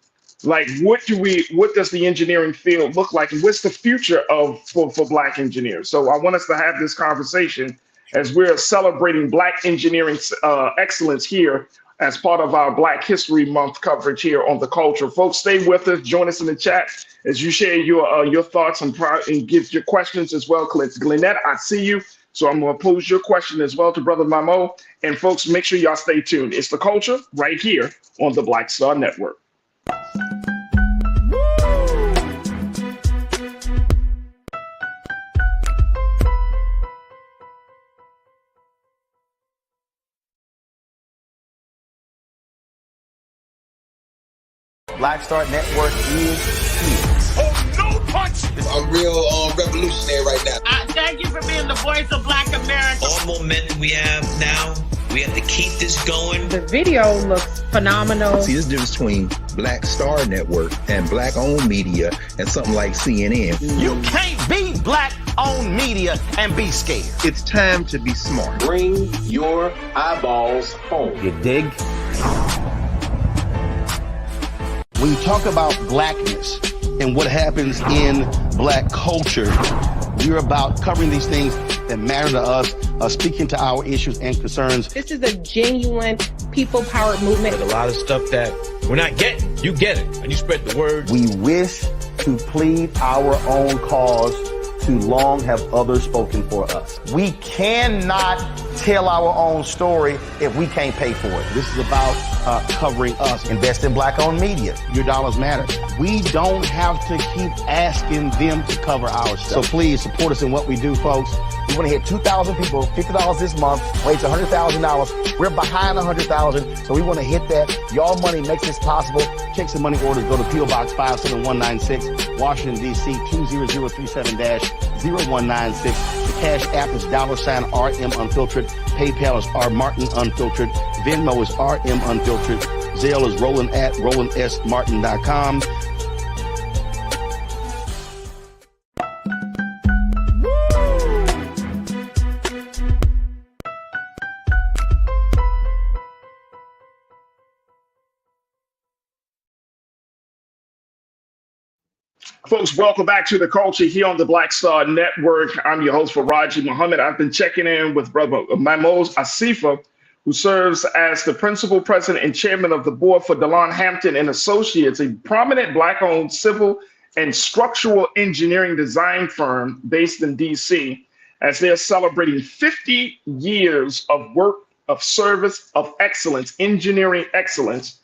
Like, what does the engineering field look like, and what's the future for black engineers? So I want us to have this conversation as we're celebrating Black engineering excellence here as part of our Black History Month coverage here on The Culture. Folks, stay with us. Join us in the chat as you share your thoughts and give your questions as well. Glenette, I see you. So I'm going to pose your question as well to Brother Mamo. And folks, make sure y'all stay tuned. It's The Culture right here on the Black Star Network. Black Star Network is here. Oh, no punch! I'm real revolutionary right now. Thank you for being the voice of Black America. All momentum we have now, we have to keep this going. The video looks phenomenal. See, this difference between Black Star Network and black-owned media and something like CNN. You can't be black-owned media and be scared. It's time to be smart. Bring your eyeballs home. You dig? When you talk about blackness and what happens in black culture, we're about covering these things that matter to us, speaking to our issues and concerns. This is a genuine people-powered movement. There's a lot of stuff that we're not getting. You get it, and you spread the word. We wish to plead our own cause. Too long have others spoken for us. We cannot tell our own story if we can't pay for it. This is about covering us. Invest in black-owned media. Your dollars matter. We don't have to keep asking them to cover our stuff. So please support us in what we do, folks. We want to hit 2,000 people, $50 this month, raise $100,000. We're behind 100,000, so we want to hit that. Your money makes this possible. Check some money orders. Go to P.O. Box 57196, Washington, D.C. 20037-0196. The Cash App is $RM Unfiltered. PayPal is R Martin Unfiltered. Venmo is RM Unfiltered. Zelle is Roland at RolandSMartin.com. Folks, welcome back to The Culture here on the Black Star Network. I'm your host, Farajii Muhammad. I've been checking in with Brother Mahmoud Asifa, who serves as the principal president and chairman of the board for DeLon Hampton and Associates, a prominent Black-owned civil and structural engineering design firm based in D.C., as they're celebrating 50 years of work, of service, of excellence, engineering excellence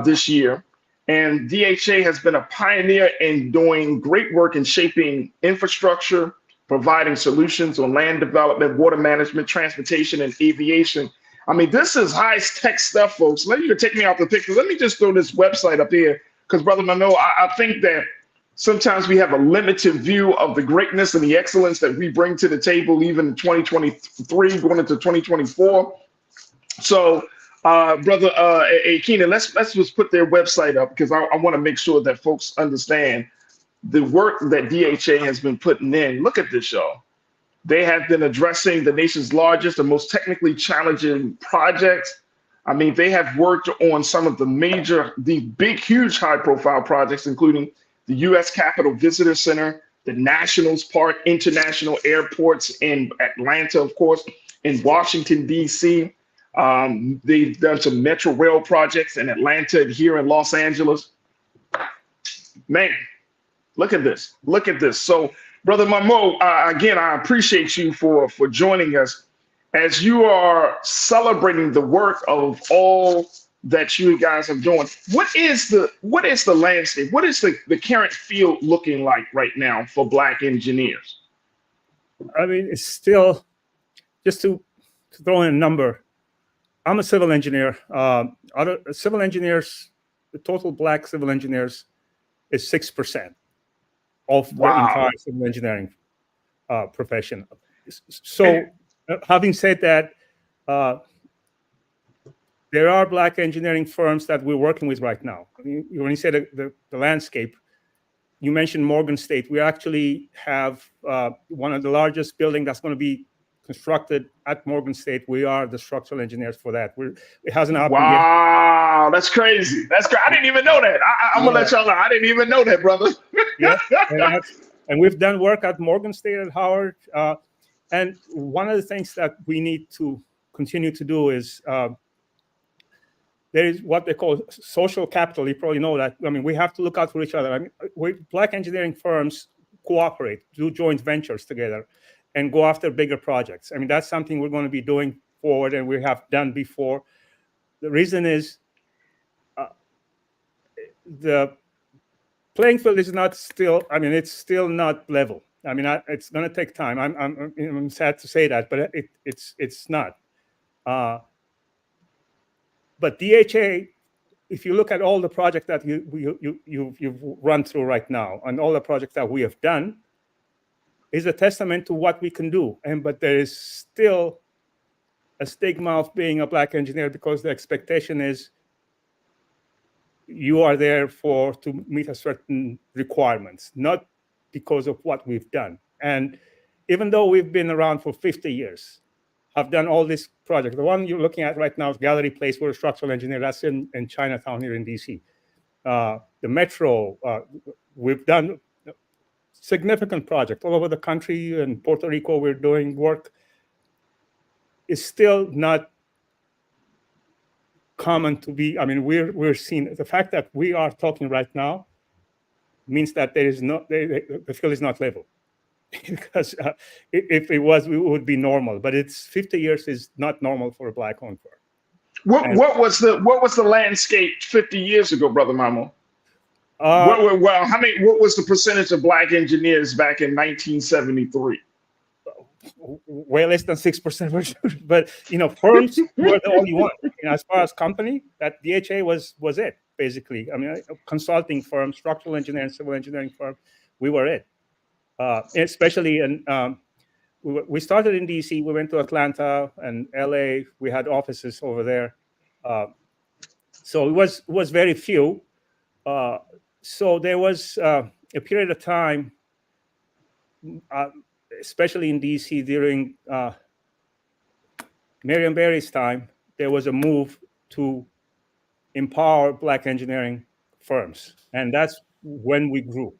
this year. And DHA has been a pioneer in doing great work in shaping infrastructure, providing solutions on land development, water management, transportation, and aviation. I mean, this is high-tech stuff, folks. Let you take me out the picture. Let me just throw this website up here, because, Brother Mano, I think that sometimes we have a limited view of the greatness and the excellence that we bring to the table, even in 2023, going into 2024. So, Brother Keenan, let's just put their website up, because I want to make sure that folks understand the work that DHA has been putting in. Look at this, y'all. They have been addressing the nation's largest and most technically challenging projects. I mean, they have worked on some of the big, huge, high-profile projects, including the U.S. Capitol Visitor Center, the Nationals Park, international airports in Atlanta, of course, in Washington, D.C., they've done some Metro Rail projects in Atlanta and here in Los Angeles. Man, look at this. Look at this. So, Brother Mamo, again, I appreciate you for joining us as you are celebrating the work of all that you guys are doing. What is the landscape? What is the current field looking like right now for Black engineers? I mean, it's still, just to throw in a number, I'm a civil engineer. Other civil engineers, the total Black civil engineers is 6% of the entire civil engineering profession. So, having said that, there are Black engineering firms that we're working with right now. I mean, when you say the landscape, you mentioned Morgan State. We actually have one of the largest buildings that's going to be constructed at Morgan State. We are the structural engineers for that. It hasn't happened yet. Wow, that's crazy. That's crazy. I didn't even know that. I'm gonna let y'all know. I didn't even know that, brother. Yeah, and we've done work at Morgan State, at Howard. And one of the things that we need to continue to do is there is what they call social capital. You probably know that. I mean, we have to look out for each other. I mean, Black engineering firms cooperate, do joint ventures together, and go after bigger projects. I mean, that's something we're going to be doing forward, and we have done before. The reason is the playing field is not still, I mean, it's still not level. I mean, it's going to take time. I'm sad to say that, but it's not. But DHA if you look at all the projects that you've run through right now, and all the projects that we have done, is a testament to what we can do. But there is still a stigma of being a Black engineer, because the expectation is you are there to meet a certain requirements, not because of what we've done. And even though we've been around for 50 years, I've done all these projects. The one you're looking at right now is Gallery Place. We're a structural engineer. That's in Chinatown here in DC. The metro, we've done significant projects all over the country. In Puerto Rico, we're doing work. It's still not common to be. I mean, we're seeing the fact that we are talking right now means that there is the field is not level. Because if it was, it would be normal. But it's 50 years is not normal for a Black-owned firm. What was the landscape 50 years ago, Brother Mamo? What was the percentage of Black engineers back in 1973? Way less than 6%. But firms were the only one. As far as company, that DHA was it basically. I mean, consulting firm, structural engineering, civil engineering firm, we were it. Especially we started in DC. We went to Atlanta and LA. We had offices over there. So it was very few. So there was a period of time, especially in DC during Marion Barry's time, there was a move to empower Black engineering firms. And that's when we grew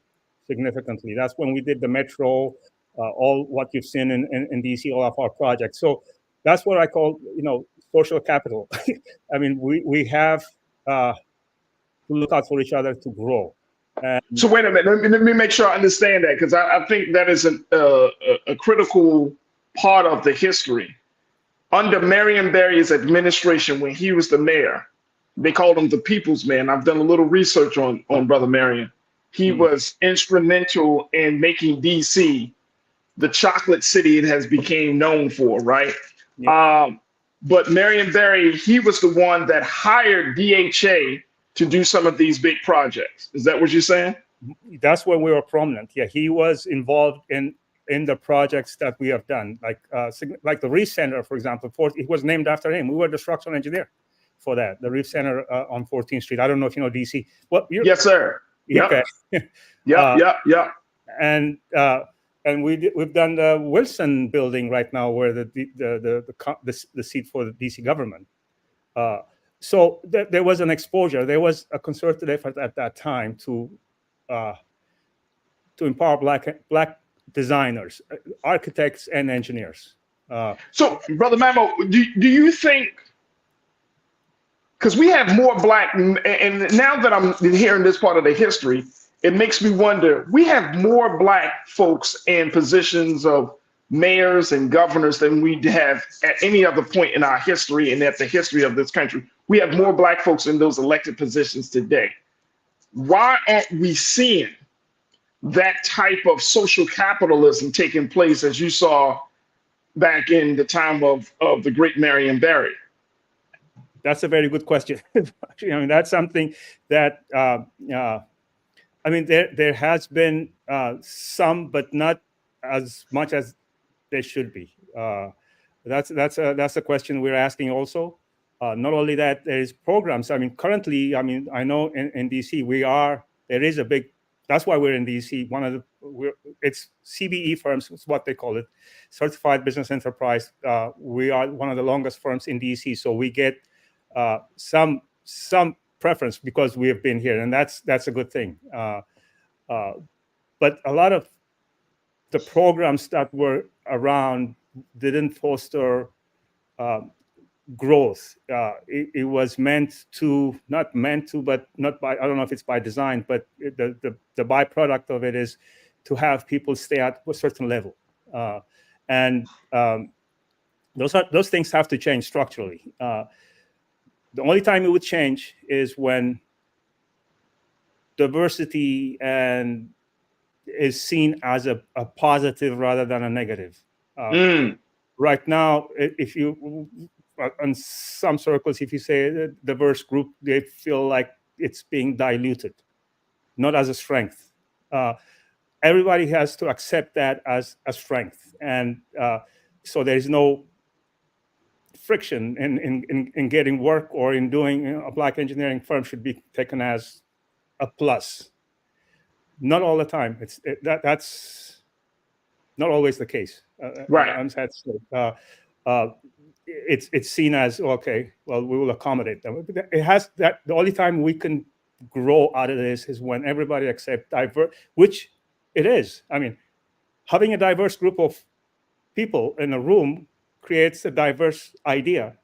significantly. That's when we did the metro, all what you've seen in DC, all of our projects. So that's what I call, social capital. I mean, we have to look out for each other to grow. So wait a minute, let me make sure I understand that, because I think that is a critical part of the history. Under Marion Barry's administration, when he was the mayor, they called him the people's man. I've done a little research on Brother Marion. He was instrumental in making DC the chocolate city it has become known for, right? Yeah. But Marion Barry, he was the one that hired DHA to do some of these big projects. Is that what you're saying? That's where we were prominent. Yeah, he was involved in the projects that we have done, like the Reef Center, for example. It was named after him. We were the structural engineer for that, the Reef Center on 14th Street. I don't know if you know DC. Well, yes, sir. Okay. Yeah. And we've done the Wilson building right now, where the seat for the DC government. So there was an exposure. There was a concerted effort at that time to empower black designers, architects, and engineers. So, Brother Mamo, do you think? Because we have more Black, and now that I'm hearing this part of the history, it makes me wonder, we have more Black folks in positions of mayors and governors than we have at any other point in our history and at the history of this country. We have more Black folks in those elected positions today. Why aren't we seeing that type of social capitalism taking place as you saw back in the time of the great Marion Barry? That's a very good question. I mean, that's something that there has been some, but not as much as there should be. That's a question we're asking also. Not only that, there is programs. I mean, currently, I know in DC there is a big. That's why we're in DC. It's CBE firms, is what they call it, Certified Business Enterprise. We are one of the longest firms in DC, so we get some preference because we have been here, and that's a good thing. But a lot of the programs that were around didn't foster growth. It was not meant to, but not by. I don't know if it's by design, but the byproduct of it is to have people stay at a certain level, and those things have to change structurally. The only time it would change is when diversity is seen as a positive rather than a negative. Right now, in some circles, if you say a diverse group, they feel like it's being diluted, not as a strength. Everybody has to accept that as a strength. And so there is no friction in getting work or in doing a Black engineering firm should be taken as a plus. Not all the time. That's not always the case. Right. I'm sad to say. It's seen as, okay, well, we will accommodate them. It has that. The only time we can grow out of this is when everybody accepts diverse, which it is. I mean, having a diverse group of people in a room creates a diverse idea,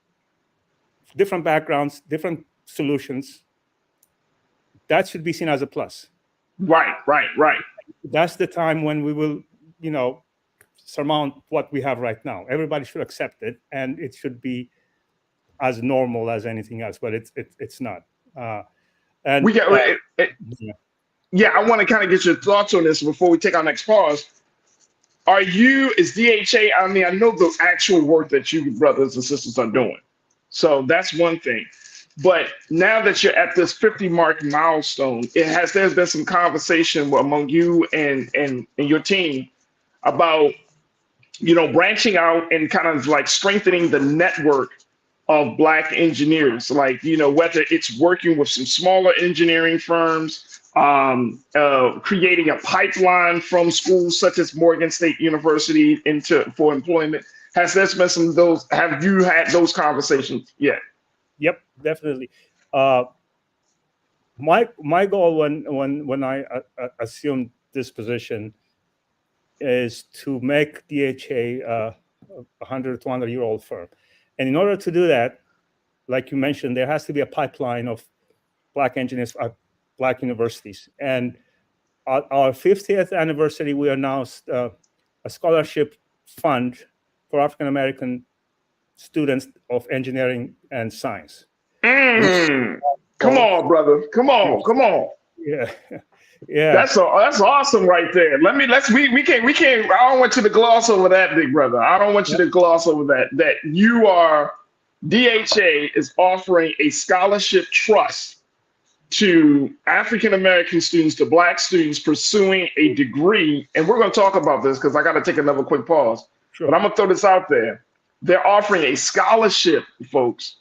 different backgrounds, different solutions. That should be seen as a plus. Right. That's the time when we will, surmount what we have right now. Everybody should accept it, and it should be as normal as anything else. But it's not. And we get. Yeah, I want to kind of get your thoughts on this before we take our next pause. Is DHA? I mean, I know the actual work that you brothers and sisters are doing, so that's one thing. But now that you're at this 50 mark milestone, there's been some conversation among you and your team about, branching out and kind of like strengthening the network of Black engineers, like, whether it's working with some smaller engineering firms, creating a pipeline from schools such as Morgan State University for employment. Has there been some of those? Have you had those conversations yet? Yep, definitely. My goal when I assumed this position is to make DHA a 100 to 200-year-old firm. And in order to do that, like you mentioned, there has to be a pipeline of Black engineers at Black universities. And at our 50th anniversary, we announced a scholarship fund for African-American students of engineering and science. Come on, brother. Come on. Yeah. That's awesome right there. We can't. I don't want you to gloss over that, big brother. I don't want you to gloss over that. That DHA is offering a scholarship trust to African-American students, to Black students pursuing a degree. And we're going to talk about this because I got to take another quick pause. Sure. But I'm going to throw this out there. They're offering a scholarship, folks,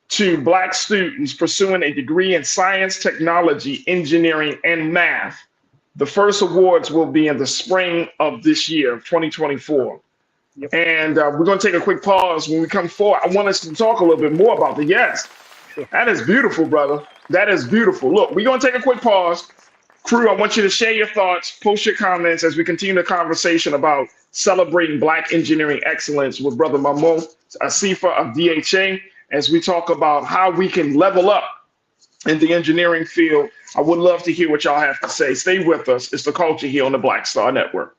to Black students pursuing a degree in science, technology, engineering, and math. The first awards will be in the spring of this year, 2024. Yep. And we're going to take a quick pause. When we come forward, I want us to talk a little bit more about the yes. Sure. That is beautiful, brother. That is beautiful. Look, we're going to take a quick pause. Crew, I want you to share your thoughts, post your comments as we continue the conversation about celebrating Black engineering excellence with Brother Mahmoud Asifa of DHA, as we talk about how we can level up in the engineering field. I would love to hear what y'all have to say. Stay with us. It's The Culture here on the Black Star Network.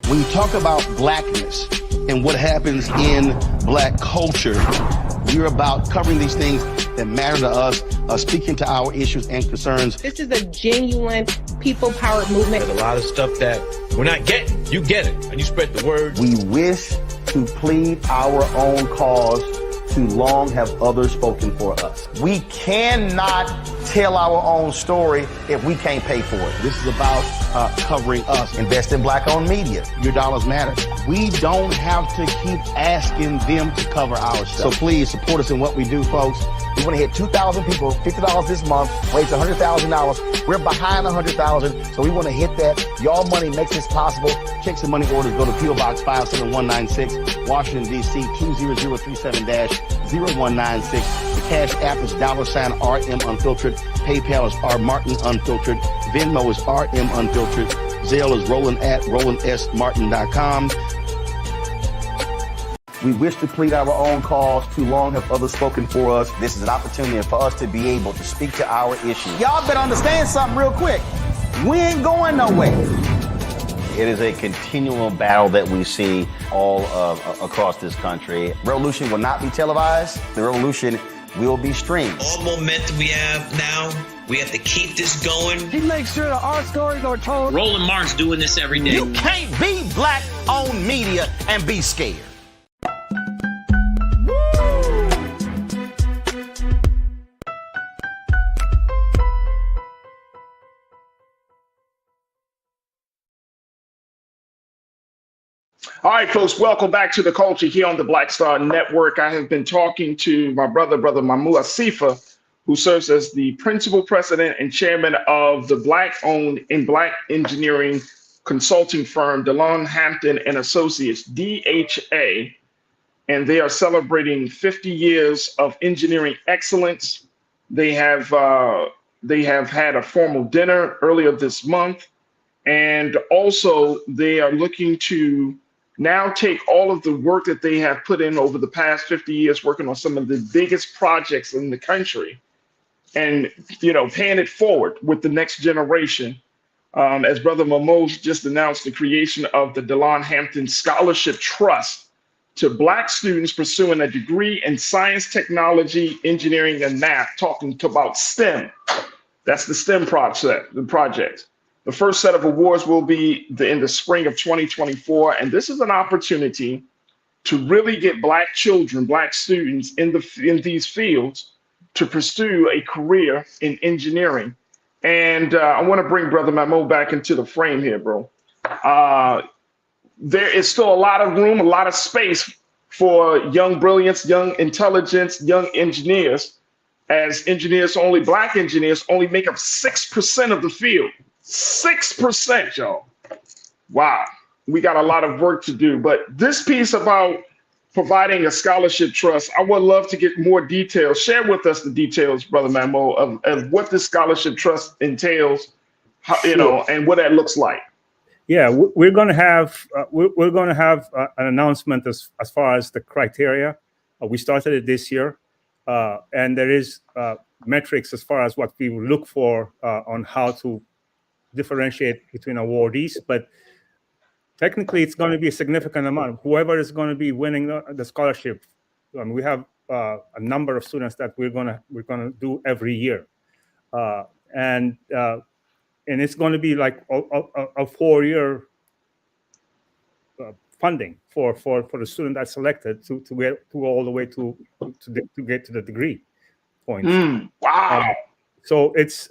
When you talk about Blackness and what happens in Black culture, we're about covering these things that matter to us, speaking to our issues and concerns. This is a genuine people-powered movement. There's a lot of stuff that we're not getting. You get it, and you spread the word. We wish to plead our own cause. Too long have others spoken for us. We cannot tell our own story if we can't pay for it. This is about covering us. Invest in Black-owned media. Your dollars matter. We don't have to keep asking them to cover our stuff. So please support us in what we do, folks. We want to hit 2,000 people, $50 this month, raise $100,000. We're behind 100,000, so we want to hit that. Y'all money makes this possible. Checks and money orders go to P.O. Box 57196, Washington, D.C. 20037-0196. The Cash App is $RM Unfiltered. PayPal is R Martin Unfiltered. Venmo is RM Unfiltered. Zelle is Roland@RolandSMartin.com. We wish to plead our own cause. Too long have others spoken for us. This is an opportunity for us to be able to speak to our issues. Y'all better understand something real quick. We ain't going nowhere. It is a continual battle that we see all across this country. Revolution will not be televised. The revolution will be streamed. All momentum we have now, we have to keep this going. He makes sure that our stories are told. Roland Martin's doing this every day. You can't be black-owned media and be scared. All right, folks, welcome back to the culture here on the Black Star Network. I have been talking to my brother Mamu Asifa, who serves as the principal president and chairman of the Black-owned and Black engineering consulting firm, DeLon Hampton and Associates, DHA, and they are celebrating 50 years of engineering excellence. They have had a formal dinner earlier this month, and also they are looking to now take all of the work that they have put in over the past 50 years, working on some of the biggest projects in the country, and paying it forward with the next generation. As Brother Momo just announced, the creation of the DeLon Hampton Scholarship Trust to Black students pursuing a degree in science, technology, engineering, and math, talking about STEM. That's the STEM project. The first set of awards will be in the spring of 2024, and this is an opportunity to really get Black children, Black students in these fields to pursue a career in engineering. And I want to bring Brother Mamo back into the frame here, bro. There is still a lot of room, a lot of space for young brilliance, young intelligence, young engineers, as engineers, Black engineers only make up 6% of the field. 6%, y'all. Wow. We got a lot of work to do. But this piece about providing a scholarship trust, I would love to get more details. Share with us the details, Brother Mamo, of what this scholarship trust entails, and what that looks like. Yeah, we're going to have an announcement as far as the criteria. We started it this year, and there is metrics as far as what we look for on how to differentiate between awardees, but technically it's going to be a significant amount. Whoever is going to be winning the scholarship, we have a number of students that we're going to do every year, and it's going to be like a 4-year funding for the student that's selected to get to all the way to get to the degree point. Wow. So it's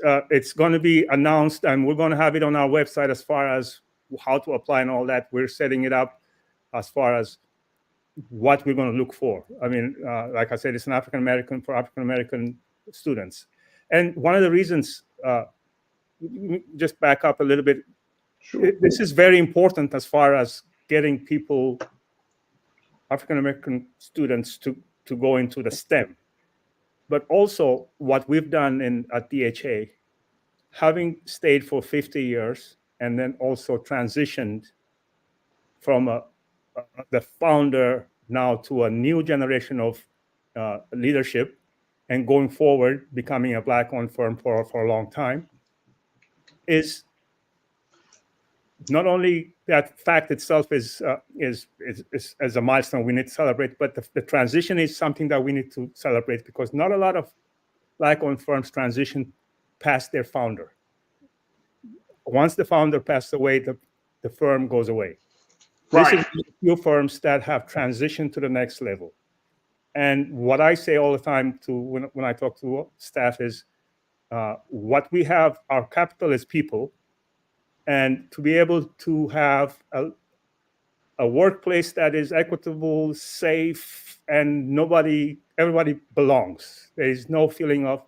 going to be announced, and we're going to have it on our website as far as how to apply and all that. We're setting it up as far as what we're going to look for. I mean, like I said, it's an for African American students. And one of the reasons, just back up a little bit, this is very important as far as getting African American students to go into the STEM. But also what we've done at DHA, having stayed for 50 years and then also transitioned from the founder now to a new generation of leadership and going forward, becoming a Black-owned firm for a long time, is not only that fact itself is as a milestone we need to celebrate, but the transition is something that we need to celebrate, because not a lot of Black-owned firms transition past their founder. Once the founder passed away, the firm goes away. Right. This is a few firms that have transitioned to the next level. And what I say all the time when I talk to staff is, what we have, our capital is people. And to be able to have a workplace that is equitable, safe, and everybody belongs. There is no feeling of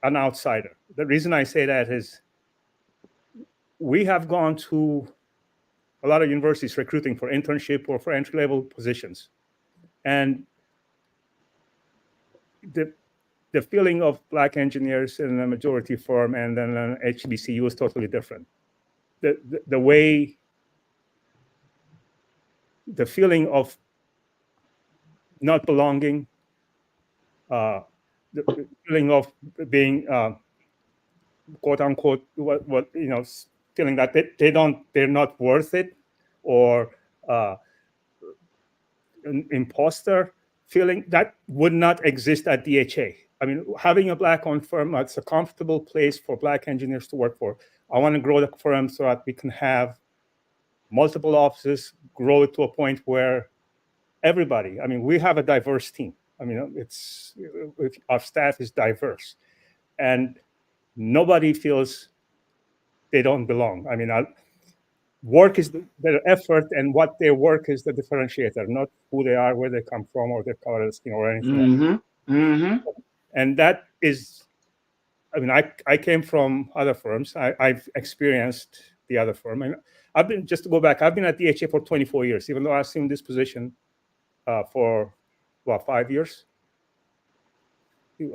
an outsider. The reason I say that is we have gone to a lot of universities recruiting for internship or for entry-level positions. And the feeling of Black engineers in a majority firm and then an HBCU is totally different. The way, the feeling of not belonging, the feeling of being quote unquote feeling that they're not worth it, or an imposter, feeling that would not exist at DHA. I mean, having a Black-owned firm, it's a comfortable place for Black engineers to work for. I want to grow the firm so that we can have multiple offices, grow it to a point where everybody, I mean, we have a diverse team. I mean, our staff is diverse, and nobody feels they don't belong. I mean, work is their effort, and what their work is the differentiator, not who they are, where they come from, or their color of skin, or anything. And that is, I mean, I came from other firms. I've experienced the other firm. And I've been, just to go back, I've been at DHA for 24 years, even though I assumed this position for, 5 years.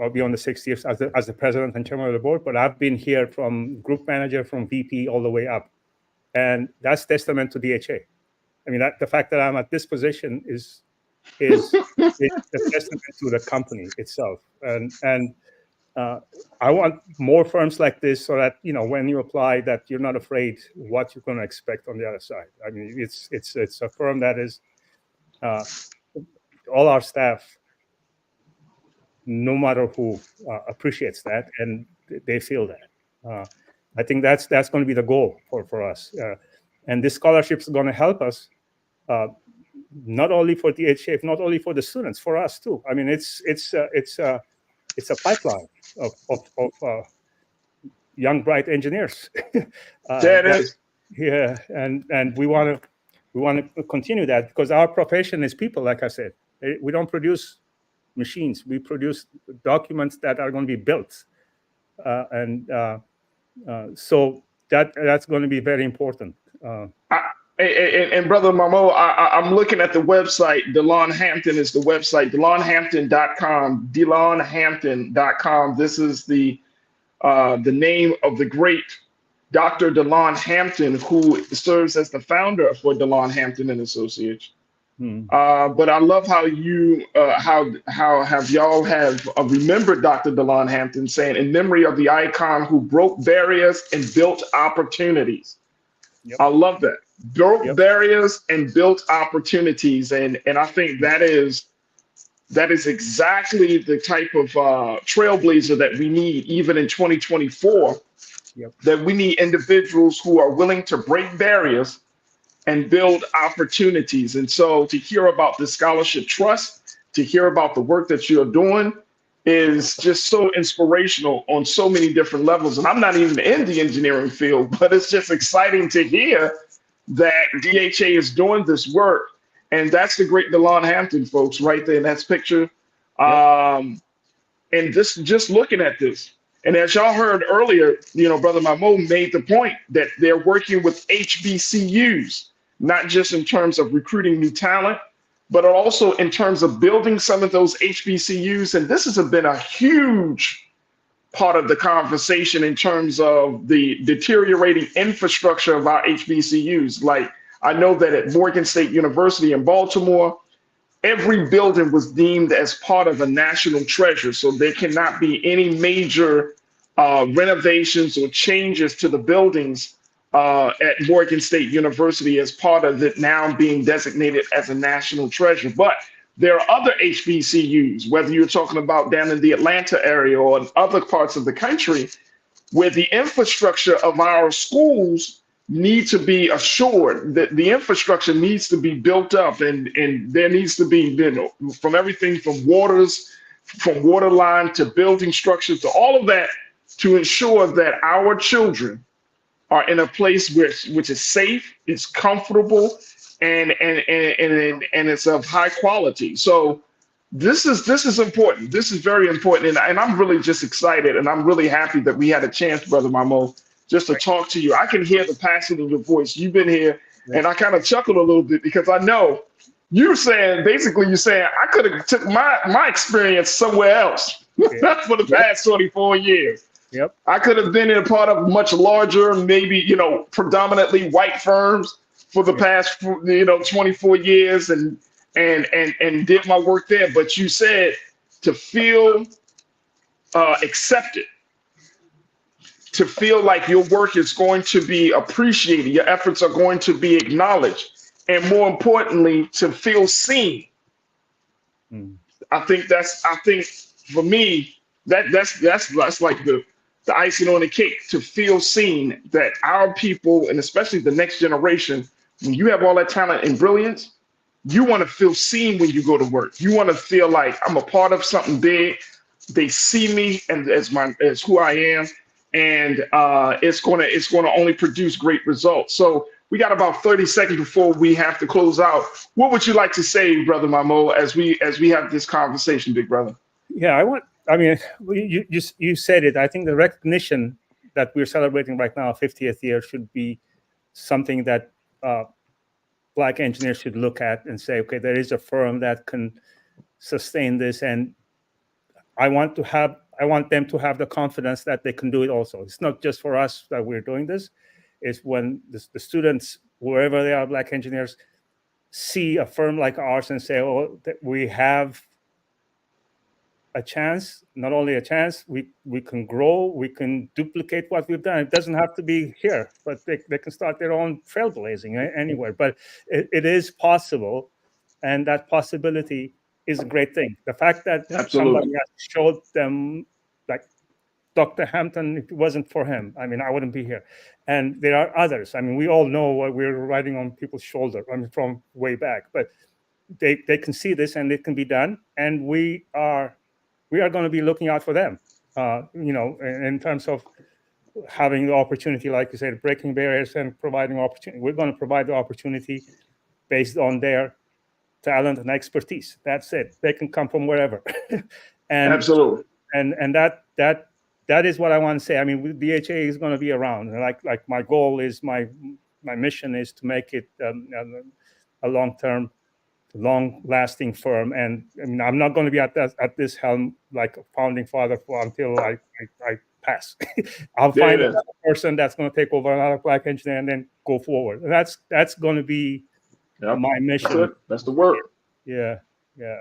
I'll be on the 6 years as the president and chairman of the board, but I've been here from group manager, from VP, all the way up. And that's testament to DHA. I mean, the fact that I'm at this position is a testament to the company itself. And I want more firms like this, so that, when you apply, that you're not afraid what you're going to expect on the other side. I mean, it's a firm that is all our staff, no matter who, appreciates that, and they feel that. I think that's going to be the goal for us. And this scholarship is going to help us, not only for DHA, not only for the students, for us too. I mean, it's a pipeline of young, bright engineers. That is. Yeah, and we want to continue that, because our profession is people. Like I said, we don't produce machines. We produce documents that are going to be built, so that's going to be very important. And Brother Mamo, I'm looking at the website. DeLon Hampton is the website. DeLonHampton.com. DeLonHampton.com. This is the name of the great Dr. DeLon Hampton, who serves as the founder for DeLon Hampton and Associates. But I love how you how have y'all have remembered Dr. DeLon Hampton, saying, in memory of the icon who broke barriers and built opportunities. I love that. Broke barriers and built opportunities, and I think that is exactly the type of trailblazer that we need, even in 2024. That we need individuals who are willing to break barriers and build opportunities. And so to hear about the scholarship trust, to hear about the work that you're doing, is just so inspirational on so many different levels. And I'm not even in the engineering field, but it's just exciting to hear that DHA is doing this work. And that's the great DeLon Hampton, folks, right there in that picture. And just looking at this. And as y'all heard earlier, Brother Mamo made the point that they're working with HBCUs, not just in terms of recruiting new talent, but also in terms of building some of those HBCUs. And this has been a huge part of the conversation in terms of the deteriorating infrastructure of our HBCUs. Like, I know that at Morgan State University in Baltimore, every building was deemed as part of a national treasure. So there cannot be any major renovations or changes to the buildings at Morgan State University as part of it now being designated as a national treasure. But there are other HBCUs, whether you're talking about down in the Atlanta area or in other parts of the country, where the infrastructure of our schools need to be assured, that the infrastructure needs to be built up, and there needs to be, from everything from water line to building structures to all of that, to ensure that our children are in a place which is safe, it's comfortable, and it's of high quality. So this is important. This is very important, and I'm really just excited, and I'm really happy that we had a chance, Brother Mamo, just to talk to you. I can hear the passion of your voice. You've been here, and I kind of chuckled a little bit, because I know you're saying I could have took my experience somewhere else for the past 24 years. I could have been in a part of much larger, maybe, predominantly white firms for the past, 24 years and did my work there. But you said to feel accepted, to feel like your work is going to be appreciated, your efforts are going to be acknowledged, and more importantly, to feel seen. I think for me, that's like the icing on the cake, to feel seen, that our people, and especially the next generation, when you have all that talent and brilliance, you want to feel seen when you go to work. You want to feel like I'm a part of something big. They see me and as who I am, and it's gonna only produce great results. So we got about 30 seconds before we have to close out. What would you like to say, Brother Mamo, as we have this conversation, big brother? Yeah, you said it. I think the recognition that we're celebrating right now, 50th year, should be something that Black engineers should look at and say, okay, there is a firm that can sustain this, and I want them to have the confidence that they can do it also. It's not just for us that we're doing this. It's when the students, wherever they are, Black engineers, see a firm like ours and say, oh, we have a chance, not only a chance, we can grow, we can duplicate what we've done. It doesn't have to be here, but they can start their own trailblazing anywhere. But it is possible, and that possibility is a great thing. The fact that somebody has showed them, like Dr. Hampton, if it wasn't for him, I mean, I wouldn't be here. And there are others. I mean, we all know what we're riding on people's shoulder, I mean, from way back. But they can see this, and it can be done. And we are going to be looking out for them, in terms of having the opportunity, like you said, breaking barriers and providing opportunity. We're going to provide the opportunity based on their talent and expertise. That's it. They can come from wherever. And absolutely. And that is what I want to say. I mean, DHA is going to be around. Like my goal is, my mission is to make it a long-term, long-lasting firm. And I mean, I'm not going to be at this helm like a founding father until I pass. I'll find another person that's going to take over, another Black engineer, and then go forward. And that's going to be my mission. That's the work. Yeah.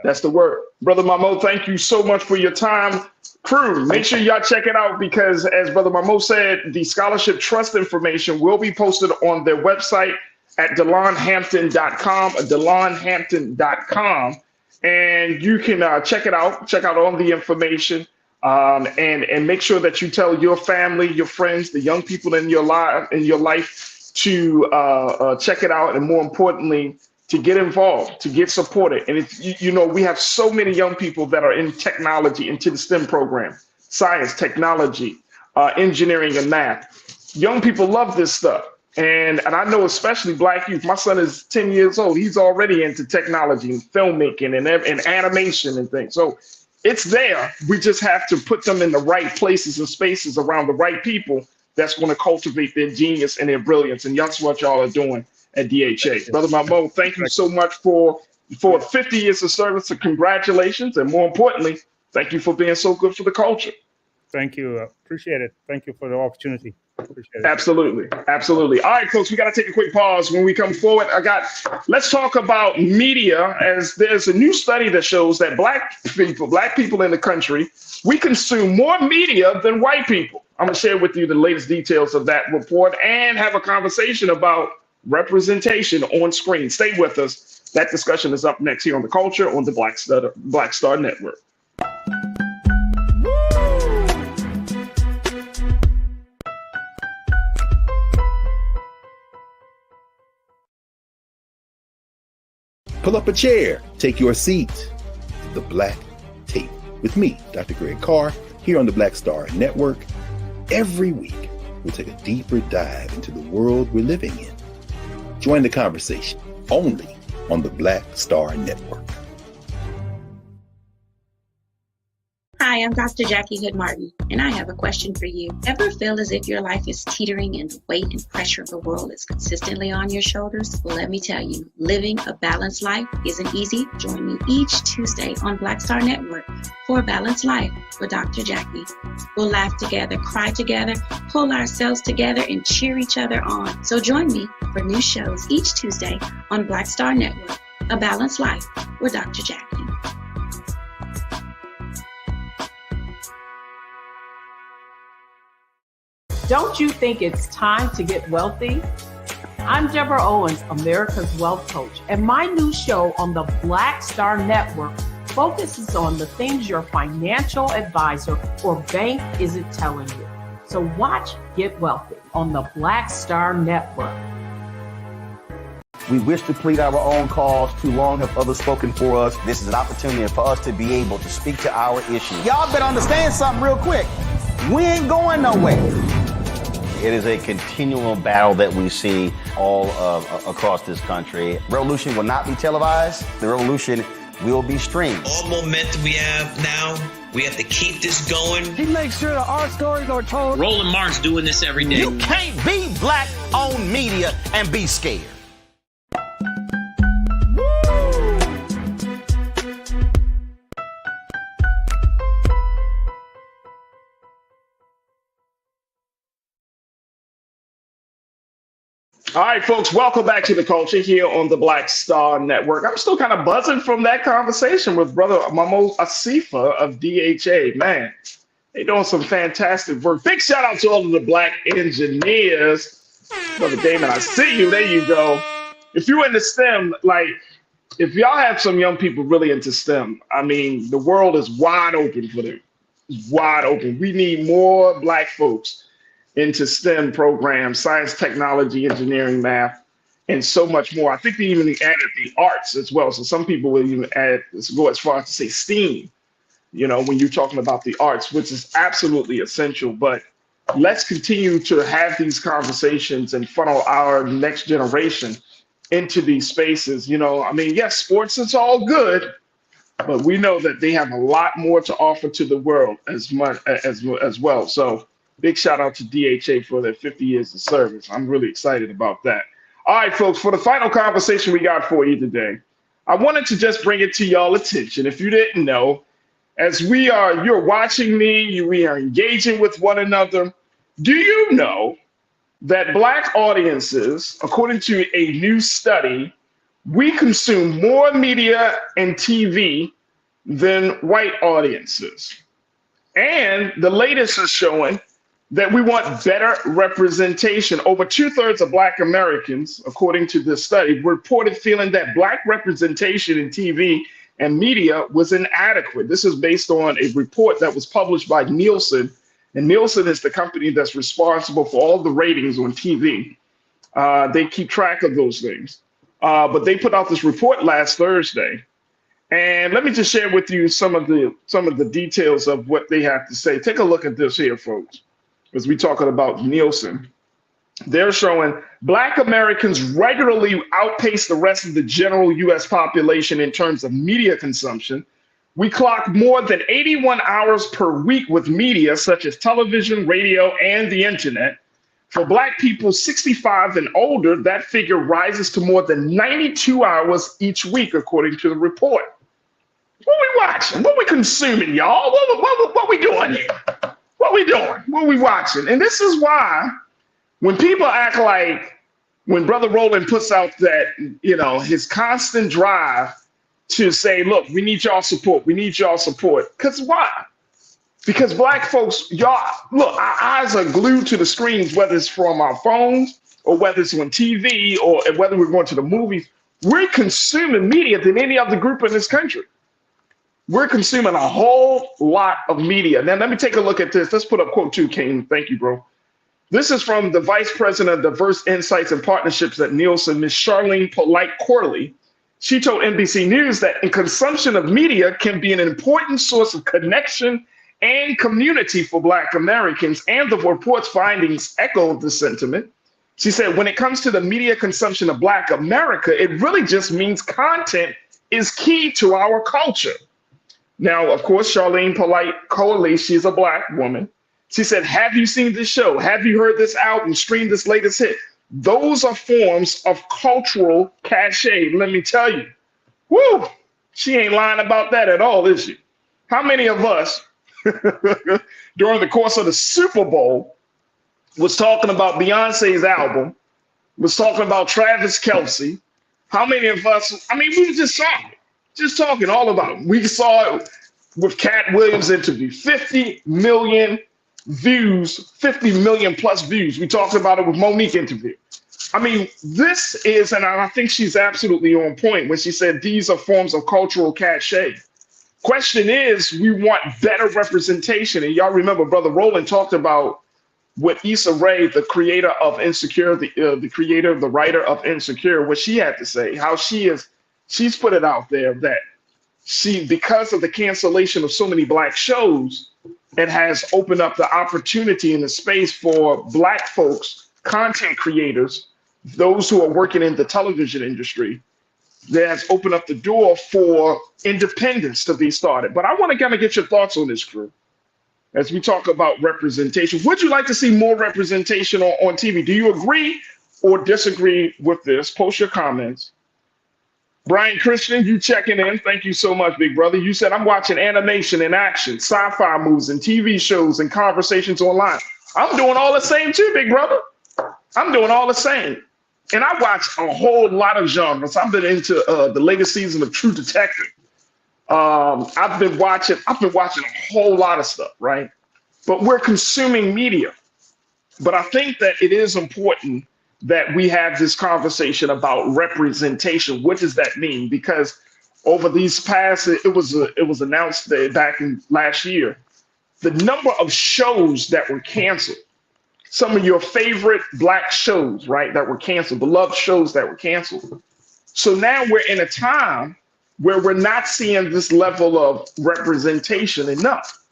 That's the work. Brother Mamo, thank you so much for your time. Crew, make sure y'all check it out, because as Brother Mamo said, the scholarship trust information will be posted on their website at DelonHampton.com, and you can check it out. Check out all the information, and make sure that you tell your family, your friends, the young people in your life to check it out, and more importantly, to get involved, to get supported. And we have so many young people that are in technology, into the STEM program, science, technology, engineering, and math. Young people love this stuff. And I know especially Black youth. My son is 10 years old. He's already into technology and filmmaking and animation and things. So it's there. We just have to put them in the right places and spaces around the right people that's going to cultivate their genius and their brilliance. And that's what y'all are doing at DHA. Brother Mamo, thank you so much for 50 years of service. So congratulations. And more importantly, thank you for being so good for the culture. Thank you. Appreciate it. Thank you for the opportunity. Appreciate it. Absolutely. All right, folks, we got to take a quick pause. When we come forward, let's talk about media, as there's a new study that shows that Black people in the country, we consume more media than white people. I'm going to share with you the latest details of that report and have a conversation about representation on screen. Stay with us. That discussion is up next here on The Culture on the Black Star Network. Pull up a chair, take your seat. The Black Tape with me, Dr. Greg Carr, here on the Black Star Network. Every week, we'll take a deeper dive into the world we're living in. Join the conversation only on the Black Star Network. Hi, I'm Dr. Jackie Hood Martin, and I have a question for you. Ever feel as if your life is teetering and the weight and pressure of the world is consistently on your shoulders? Well, let me tell you, living a balanced life isn't easy. Join me each Tuesday on Black Star Network for a Balanced Life with Dr. Jackie. We'll laugh together, cry together, pull ourselves together, and cheer each other on. So join me for new shows each Tuesday on Black Star Network, A Balanced Life with Dr. Jackie. Don't you think it's time to get wealthy? I'm Deborah Owens, America's Wealth Coach, and my new show on the Black Star Network focuses on the things your financial advisor or bank isn't telling you. So watch Get Wealthy on the Black Star Network. We wish to plead our own cause. Too long have others spoken for us. This is an opportunity for us to be able to speak to our issues. Y'all better understand something real quick. We ain't going nowhere. It is a continual battle that we see all across this country. Revolution will not be televised. The revolution will be streamed. All momentum we have now, we have to keep this going. He makes sure that our stories are told. Roland Martin's doing this every day. You can't be black-owned media and be scared. All right, folks, welcome back to The Culture here on the Black Star Network. I'm still kind of buzzing from that conversation with Brother Mamo Asifa of DHA. Man, they're doing some fantastic work. Big shout out to all of the black engineers. Brother Damon, I see you. There you go. If you're into STEM, like, if y'all have some young people really into STEM, I mean, the world is wide open for them. It's wide open. We need more black folks into STEM programs, science, technology, engineering, math, and so much more. I think they even added the arts as well. So some people will even go as far as to say STEAM, you know, when you're talking about the arts, which is absolutely essential. But let's continue to have these conversations and funnel our next generation into these spaces. You know, I mean, yes, sports is all good, but we know that they have a lot more to offer to the world as well. So big shout out to DHA for their 50 years of service. I'm really excited about that. All right, folks, for the final conversation we got for you today, I wanted to just bring it to y'all attention. If you didn't know, as you're watching me, we are engaging with one another. Do you know that black audiences, according to a new study, we consume more media and TV than white audiences? And the latest is showing that we want better representation. Over 2/3 of black Americans, according to this study, reported feeling that black representation in TV and media was inadequate. This is based on a report that was published by Nielsen. And Nielsen is the company that's responsible for all the ratings on TV. They keep track of those things. But they put out this report last Thursday. And let me just share with you some of the details of what they have to say. Take a look at this here, folks. As we talking about Nielsen, they're showing black Americans regularly outpace the rest of the general U.S. population in terms of media consumption. We clock more than 81 hours per week with media such as television, radio, and the internet. For black people 65 and older, that figure rises to more than 92 hours each week, according to the report. What we watching? What we consuming, y'all? What we doing here? What we doing? What we watching? And this is why when people act like, when Brother Roland puts out that, you know, his constant drive to say, look, we need y'all support. We need y'all support. Because why? Because black folks, y'all, look, our eyes are glued to the screens, whether it's from our phones or whether it's on TV or whether we're going to the movies. We're consuming media than any other group in this country. We're consuming a whole lot of media. Now, let me take a look at this. Let's put up quote 2, King. Thank you, bro. This is from the Vice President of Diverse Insights and Partnerships at Nielsen, Ms. Charlene Polite-Corley. She told NBC News that consumption of media can be an important source of connection and community for black Americans, and the report's findings echoed the sentiment. She said, when it comes to the media consumption of black America, it really just means content is key to our culture. Now, of course, Charlene Polite-Corley, she's a black woman. She said, have you seen this show? Have you heard this album? Streamed this latest hit? Those are forms of cultural cachet, let me tell you. Woo! She ain't lying about that at all, is she? How many of us, during the course of the Super Bowl, was talking about Beyonce's album, was talking about Travis Kelce? How many of us, I mean, we were just talking all about it. We saw it with Cat Williams' interview, 50 million views, 50 million plus views. We talked about it with Monique interview. I mean, this is, and I think she's absolutely on point when she said these are forms of cultural cachet. Question is, we want better representation. And y'all remember Brother Roland talked about what Issa Rae, the creator of Insecure, the writer of Insecure, what she had to say, how she's put it out there that because of the cancellation of so many Black shows, it has opened up the opportunity and the space for Black folks, content creators, those who are working in the television industry, that has opened up the door for independence to be started. But I want to kind of get your thoughts on this, crew, as we talk about representation. Would you like to see more representation on TV? Do you agree or disagree with this? Post your comments. Brian Christian, you checking in. Thank you so much, big brother. You said, I'm watching animation and action, sci-fi movies and TV shows and conversations online. I'm doing all the same too, big brother. I'm doing all the same. And I watch a whole lot of genres. I've been into the latest season of True Detective. I've been watching a whole lot of stuff, right? But we're consuming media. But I think that it is important that we have this conversation about representation. What does that mean? Because over these past, it was announced back in last year, the number of shows that were canceled. Some of your favorite Black shows, right, that were canceled, beloved shows that were canceled. So now we're in a time where we're not seeing this level of representation enough.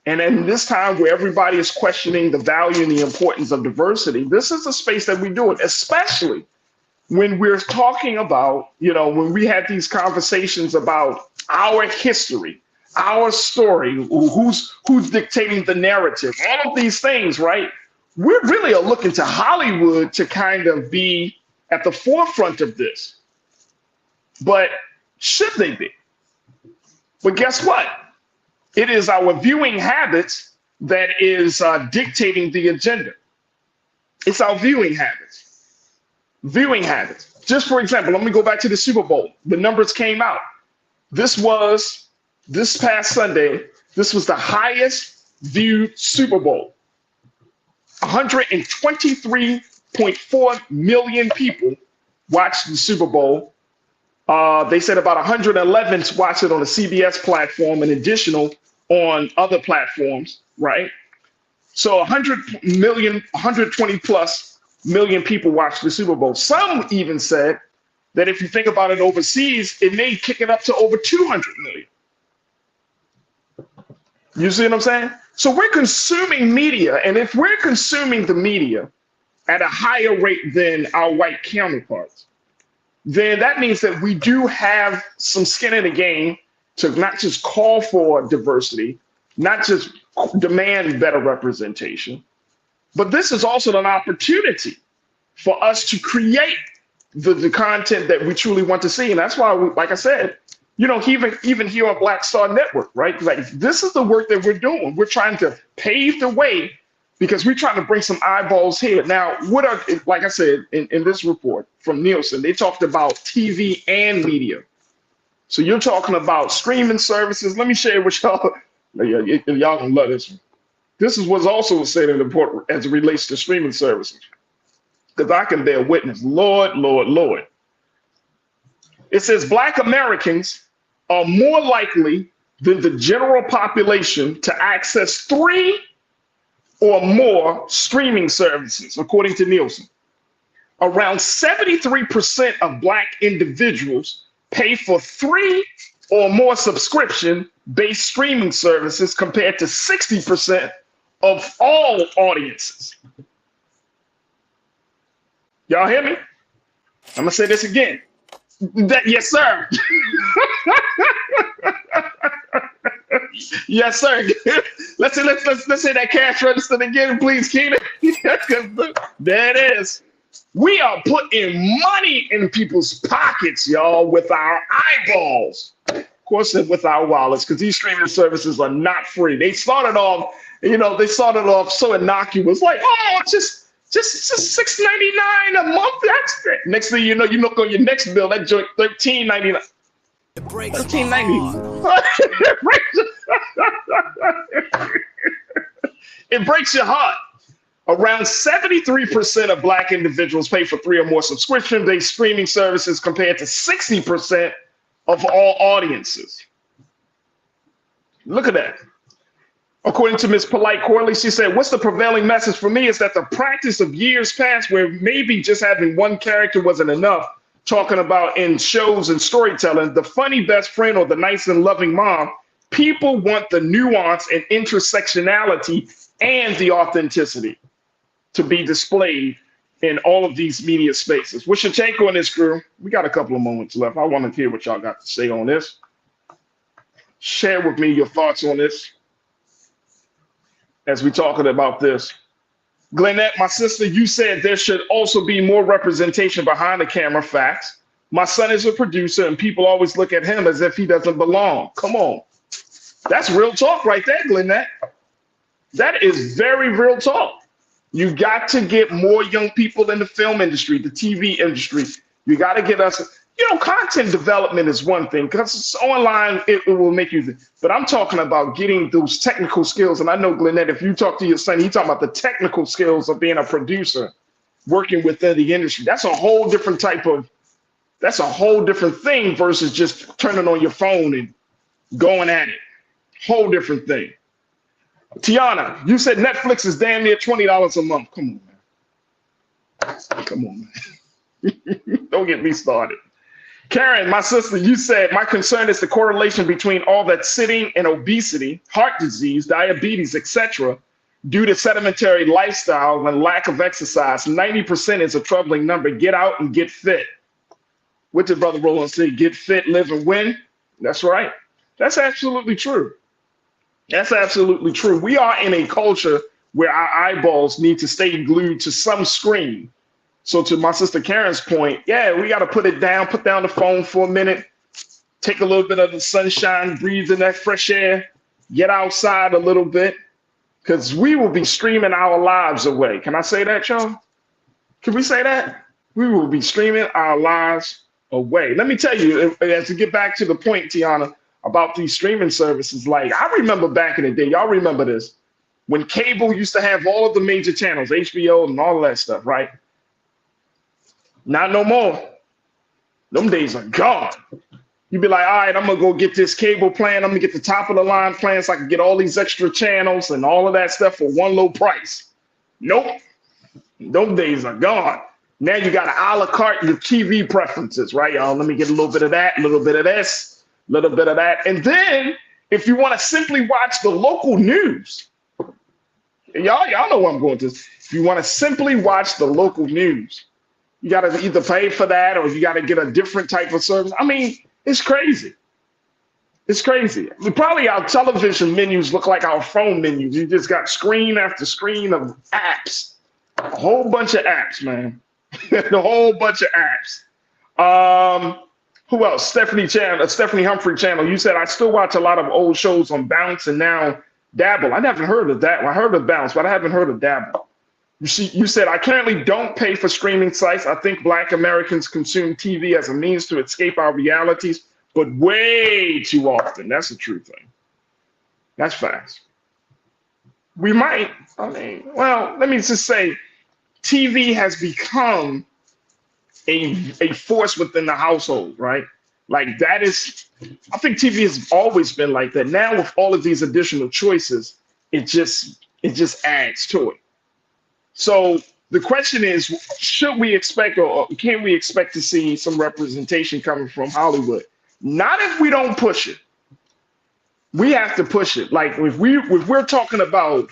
And in this time where everybody is questioning the value and the importance of diversity, this is the space that we do it, especially when we're talking about, when we had these conversations about our history, our story, who's dictating the narrative, all of these things, right? We really are looking to Hollywood to kind of be at the forefront of this. But should they be? But guess what? It is our viewing habits that is dictating the agenda. It's our viewing habits. Viewing habits. Just for example, let me go back to the Super Bowl. The numbers came out. This past Sunday, this was the highest viewed Super Bowl. 123.4 million people watched the Super Bowl. They said about 111 watched it on the CBS platform, and additional on other platforms, right? So 120 plus million people watched the Super Bowl. Some even said that if you think about it overseas, it may kick it up to over 200 million. You see what I'm saying? So we're consuming media, and if we're consuming the media at a higher rate than our white counterparts, then that means that we do have some skin in the game to not just call for diversity, not just demand better representation, but this is also an opportunity for us to create the content that we truly want to see. And that's why, like I said, even here on Black Star Network, right? Like, this is the work that we're doing. We're trying to pave the way because we're trying to bring some eyeballs here. Now, like I said, in this report from Nielsen, they talked about TV and media. So you're talking about streaming services. Let me share with y'all. Y'all gonna love this one. This is what's also said in the report as it relates to streaming services, because I can bear witness. Lord, Lord, Lord. It says Black Americans are more likely than the general population to access 3 or more streaming services, according to Nielsen. Around 73% of Black individuals pay for 3 or more subscription-based streaming services compared to 60% of all audiences. Y'all hear me? I'm gonna say this again. Yes, sir. Yes, sir. Let's say that cash register again, please, Keenan. There it is. We are putting money in people's pockets, y'all, with our eyeballs. Of course, with our wallets, because these streaming services are not free. They started off so innocuous, like, oh, just $6.99 a month. That's great. Next thing you know, you look on your next bill, that joint $13.99. $13.99. It breaks your heart. Around 73% of Black individuals pay for 3 or more subscription-based streaming services compared to 60% of all audiences. Look at that. According to Miss Polite Corley, she said, what's the prevailing message for me is that the practice of years past where maybe just having one character wasn't enough, talking about in shows and storytelling, the funny best friend or the nice and loving mom, people want the nuance and intersectionality and the authenticity to be displayed in all of these media spaces. What's your take on this, crew? We got a couple of moments left. I want to hear what y'all got to say on this. Share with me your thoughts on this as we're talking about this. Glenette, my sister, you said there should also be more representation behind the camera. Facts. My son is a producer and people always look at him as if he doesn't belong. Come on. That's real talk right there, Glenette. That is very real talk. You got to get more young people in the film industry, the TV industry. You got to get us, content development is one thing because it's online, it will make you, but I'm talking about getting those technical skills. And I know, Glenette, if you talk to your son, he's talking about the technical skills of being a producer, working within the industry. That's a whole different thing versus just turning on your phone and going at it. Whole different thing. Tiana, you said Netflix is damn near $20 a month. Come on, man. Don't get me started. Karen, my sister, you said, my concern is the correlation between all that sitting and obesity, heart disease, diabetes, etc., due to sedentary lifestyle and lack of exercise. 90% is a troubling number. Get out and get fit. What did Brother Roland say? Get fit, live, and win. That's right. That's absolutely true. That's absolutely true. We are in a culture where our eyeballs need to stay glued to some screen. So to my sister Karen's point, yeah, we got to put it down, put down the phone for a minute, take a little bit of the sunshine, breathe in that fresh air, get outside a little bit, because we will be streaming our lives away. Can I say that, y'all? Can we say that? We will be streaming our lives away. Let me tell you, as to get back to the point, Tiana, about these streaming services, like I remember back in the day, y'all remember this, when cable used to have all of the major channels, HBO and all of that stuff, right? Not no more. Them days are gone. You'd be like, all right, I'm gonna go get this cable plan. I'm gonna get the top of the line plan so I can get all these extra channels and all of that stuff for one low price. Nope. Them days are gone. Now you got a la carte your TV preferences, right, y'all? Let me get a little bit of that, a little bit of this, a little bit of that. And then if you want to simply watch the local news, y'all know where I'm going to. If you want to simply watch the local news, you got to either pay for that or you got to get a different type of service. I mean, it's crazy. It's crazy. Probably our television menus look like our phone menus. You just got screen after screen of apps. A whole bunch of apps, man. A whole bunch of apps. Who else? Stephanie Humphrey channel. You said, I still watch a lot of old shows on Bounce and now Dabble. I never heard of that. I heard of Bounce, but I haven't heard of Dabble. You said, I currently don't pay for streaming sites. I think Black Americans consume TV as a means to escape our realities, but way too often. That's a true thing. That's facts. We might, let me just say, TV has become a force within the household, right? Like that is, I think TV has always been like that. Now with all of these additional choices, it just adds to it. So the question is, should we expect or can we expect to see some representation coming from Hollywood? Not if we don't push it. We have to push it. Like if we're talking about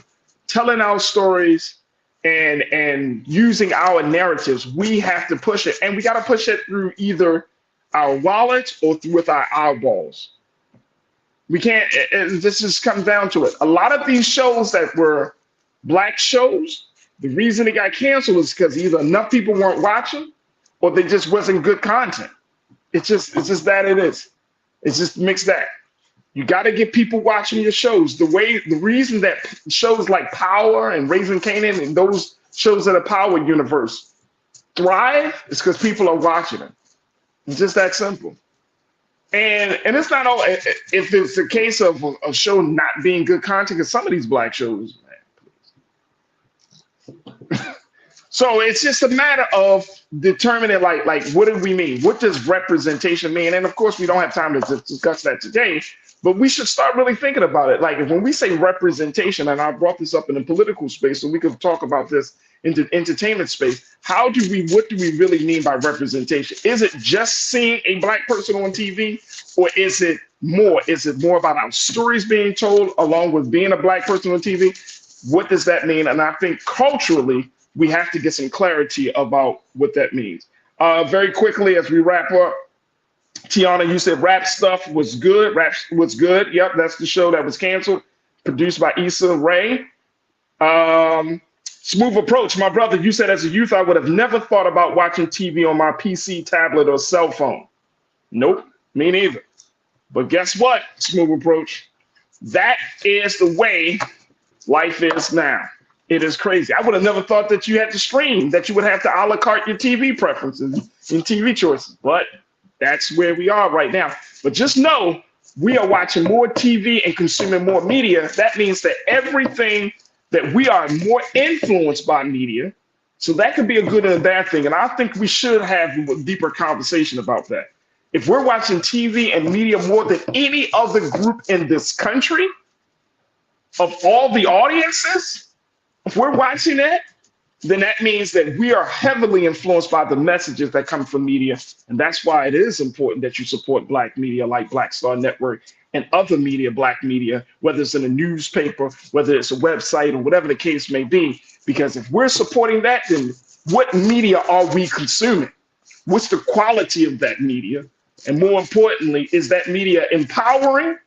telling our stories and using our narratives, we have to push it. And we got to push it through either our wallet or with our eyeballs. We can't, this just comes down to it. A lot of these shows that were Black shows, the reason it got canceled is because either enough people weren't watching or they just wasn't good content. It's just that it is. It's just mix that. You got to get people watching your shows. The reason that shows like Power and Raising Kanan and those shows in the Power universe thrive is because people are watching them. It's just that simple. And it's not all, if it's a case of a show not being good content, because some of these Black shows, man, so it's just a matter of determining like what do we mean? What does representation mean? And of course, we don't have time to discuss that today. But we should start really thinking about it. Like when we say representation, and I brought this up in the political space, so we could talk about this in the entertainment space. What do we really mean by representation? Is it just seeing a black person on TV, or is it more? Is it more about our stories being told along with being a black person on TV? What does that mean? And I think culturally, we have to get some clarity about what that means. Very quickly, as we wrap up, Tiana, you said Rap Stuff was good. Rap was good. Yep, that's the show that was canceled, produced by Issa Rae. Smooth Approach, my brother, you said as a youth, I would have never thought about watching TV on my PC, tablet, or cell phone. Nope, me neither. But guess what, Smooth Approach? That is the way life is now. It is crazy. I would have never thought that you had to stream, that you would have to a la carte your TV preferences and TV choices. But that's where we are right now. But just know we are watching more TV and consuming more media. That means that everything that we are more influenced by media. So that could be a good and a bad thing. And I think we should have a deeper conversation about that. If we're watching TV and media more than any other group in this country, of all the audiences, if we're watching that, then that means that we are heavily influenced by the messages that come from media. And that's why it is important that you support black media like Black Star Network and other media, black media, whether it's in a newspaper, whether it's a website, or whatever the case may be. Because if we're supporting that, then what media are we consuming? What's the quality of that media? And more importantly, is that media empowering,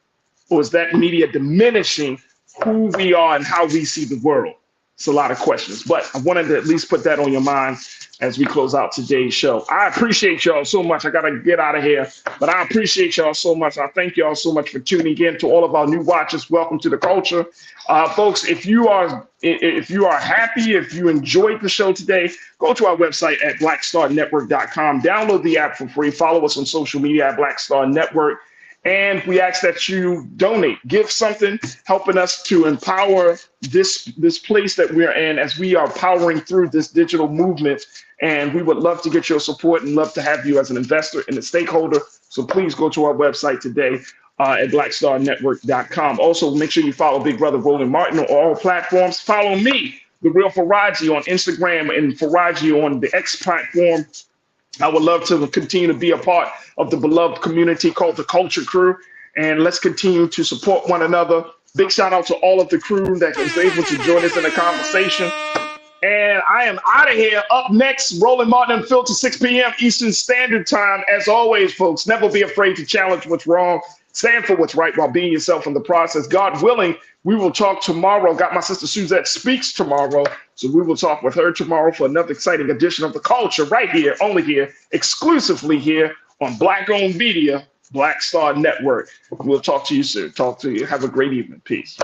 or is that media diminishing who we are and how we see the world? It's a lot of questions, but I wanted to at least put that on your mind as we close out today's show. I appreciate y'all so much. I got to get out of here, but I appreciate y'all so much. I thank y'all so much for tuning in. To all of our new watchers, welcome to the culture. Folks, if you are happy, if you enjoyed the show today, go to our website at blackstarnetwork.com. Download the app for free. Follow us on social media at Black Star Network. And we ask that you donate, give something, helping us to empower this place that we're in as we are powering through this digital movement. And we would love to get your support and love to have you as an investor and a stakeholder. So please go to our website today at blackstarnetwork.com. Also, make sure you follow Big Brother Roland Martin on all platforms. Follow me, The Real Farajii, on Instagram, and Farajii on the X platform. I would love to continue to be a part of the beloved community called the Culture Crew, and let's continue to support one another. Big shout out to all of the crew that was able to join us in the conversation. And I am out of here. Up next, Roland Martin and Phil to 6 p.m. Eastern Standard Time. As always, folks, never be afraid to challenge what's wrong. Stand for what's right while being yourself in the process. God willing, we will talk tomorrow. Got my sister Suzette Speaks tomorrow. So we will talk with her tomorrow for another exciting edition of The Culture right here, only here, exclusively here on Black-owned media, Black Star Network. We'll talk to you soon. Talk to you. Have a great evening. Peace.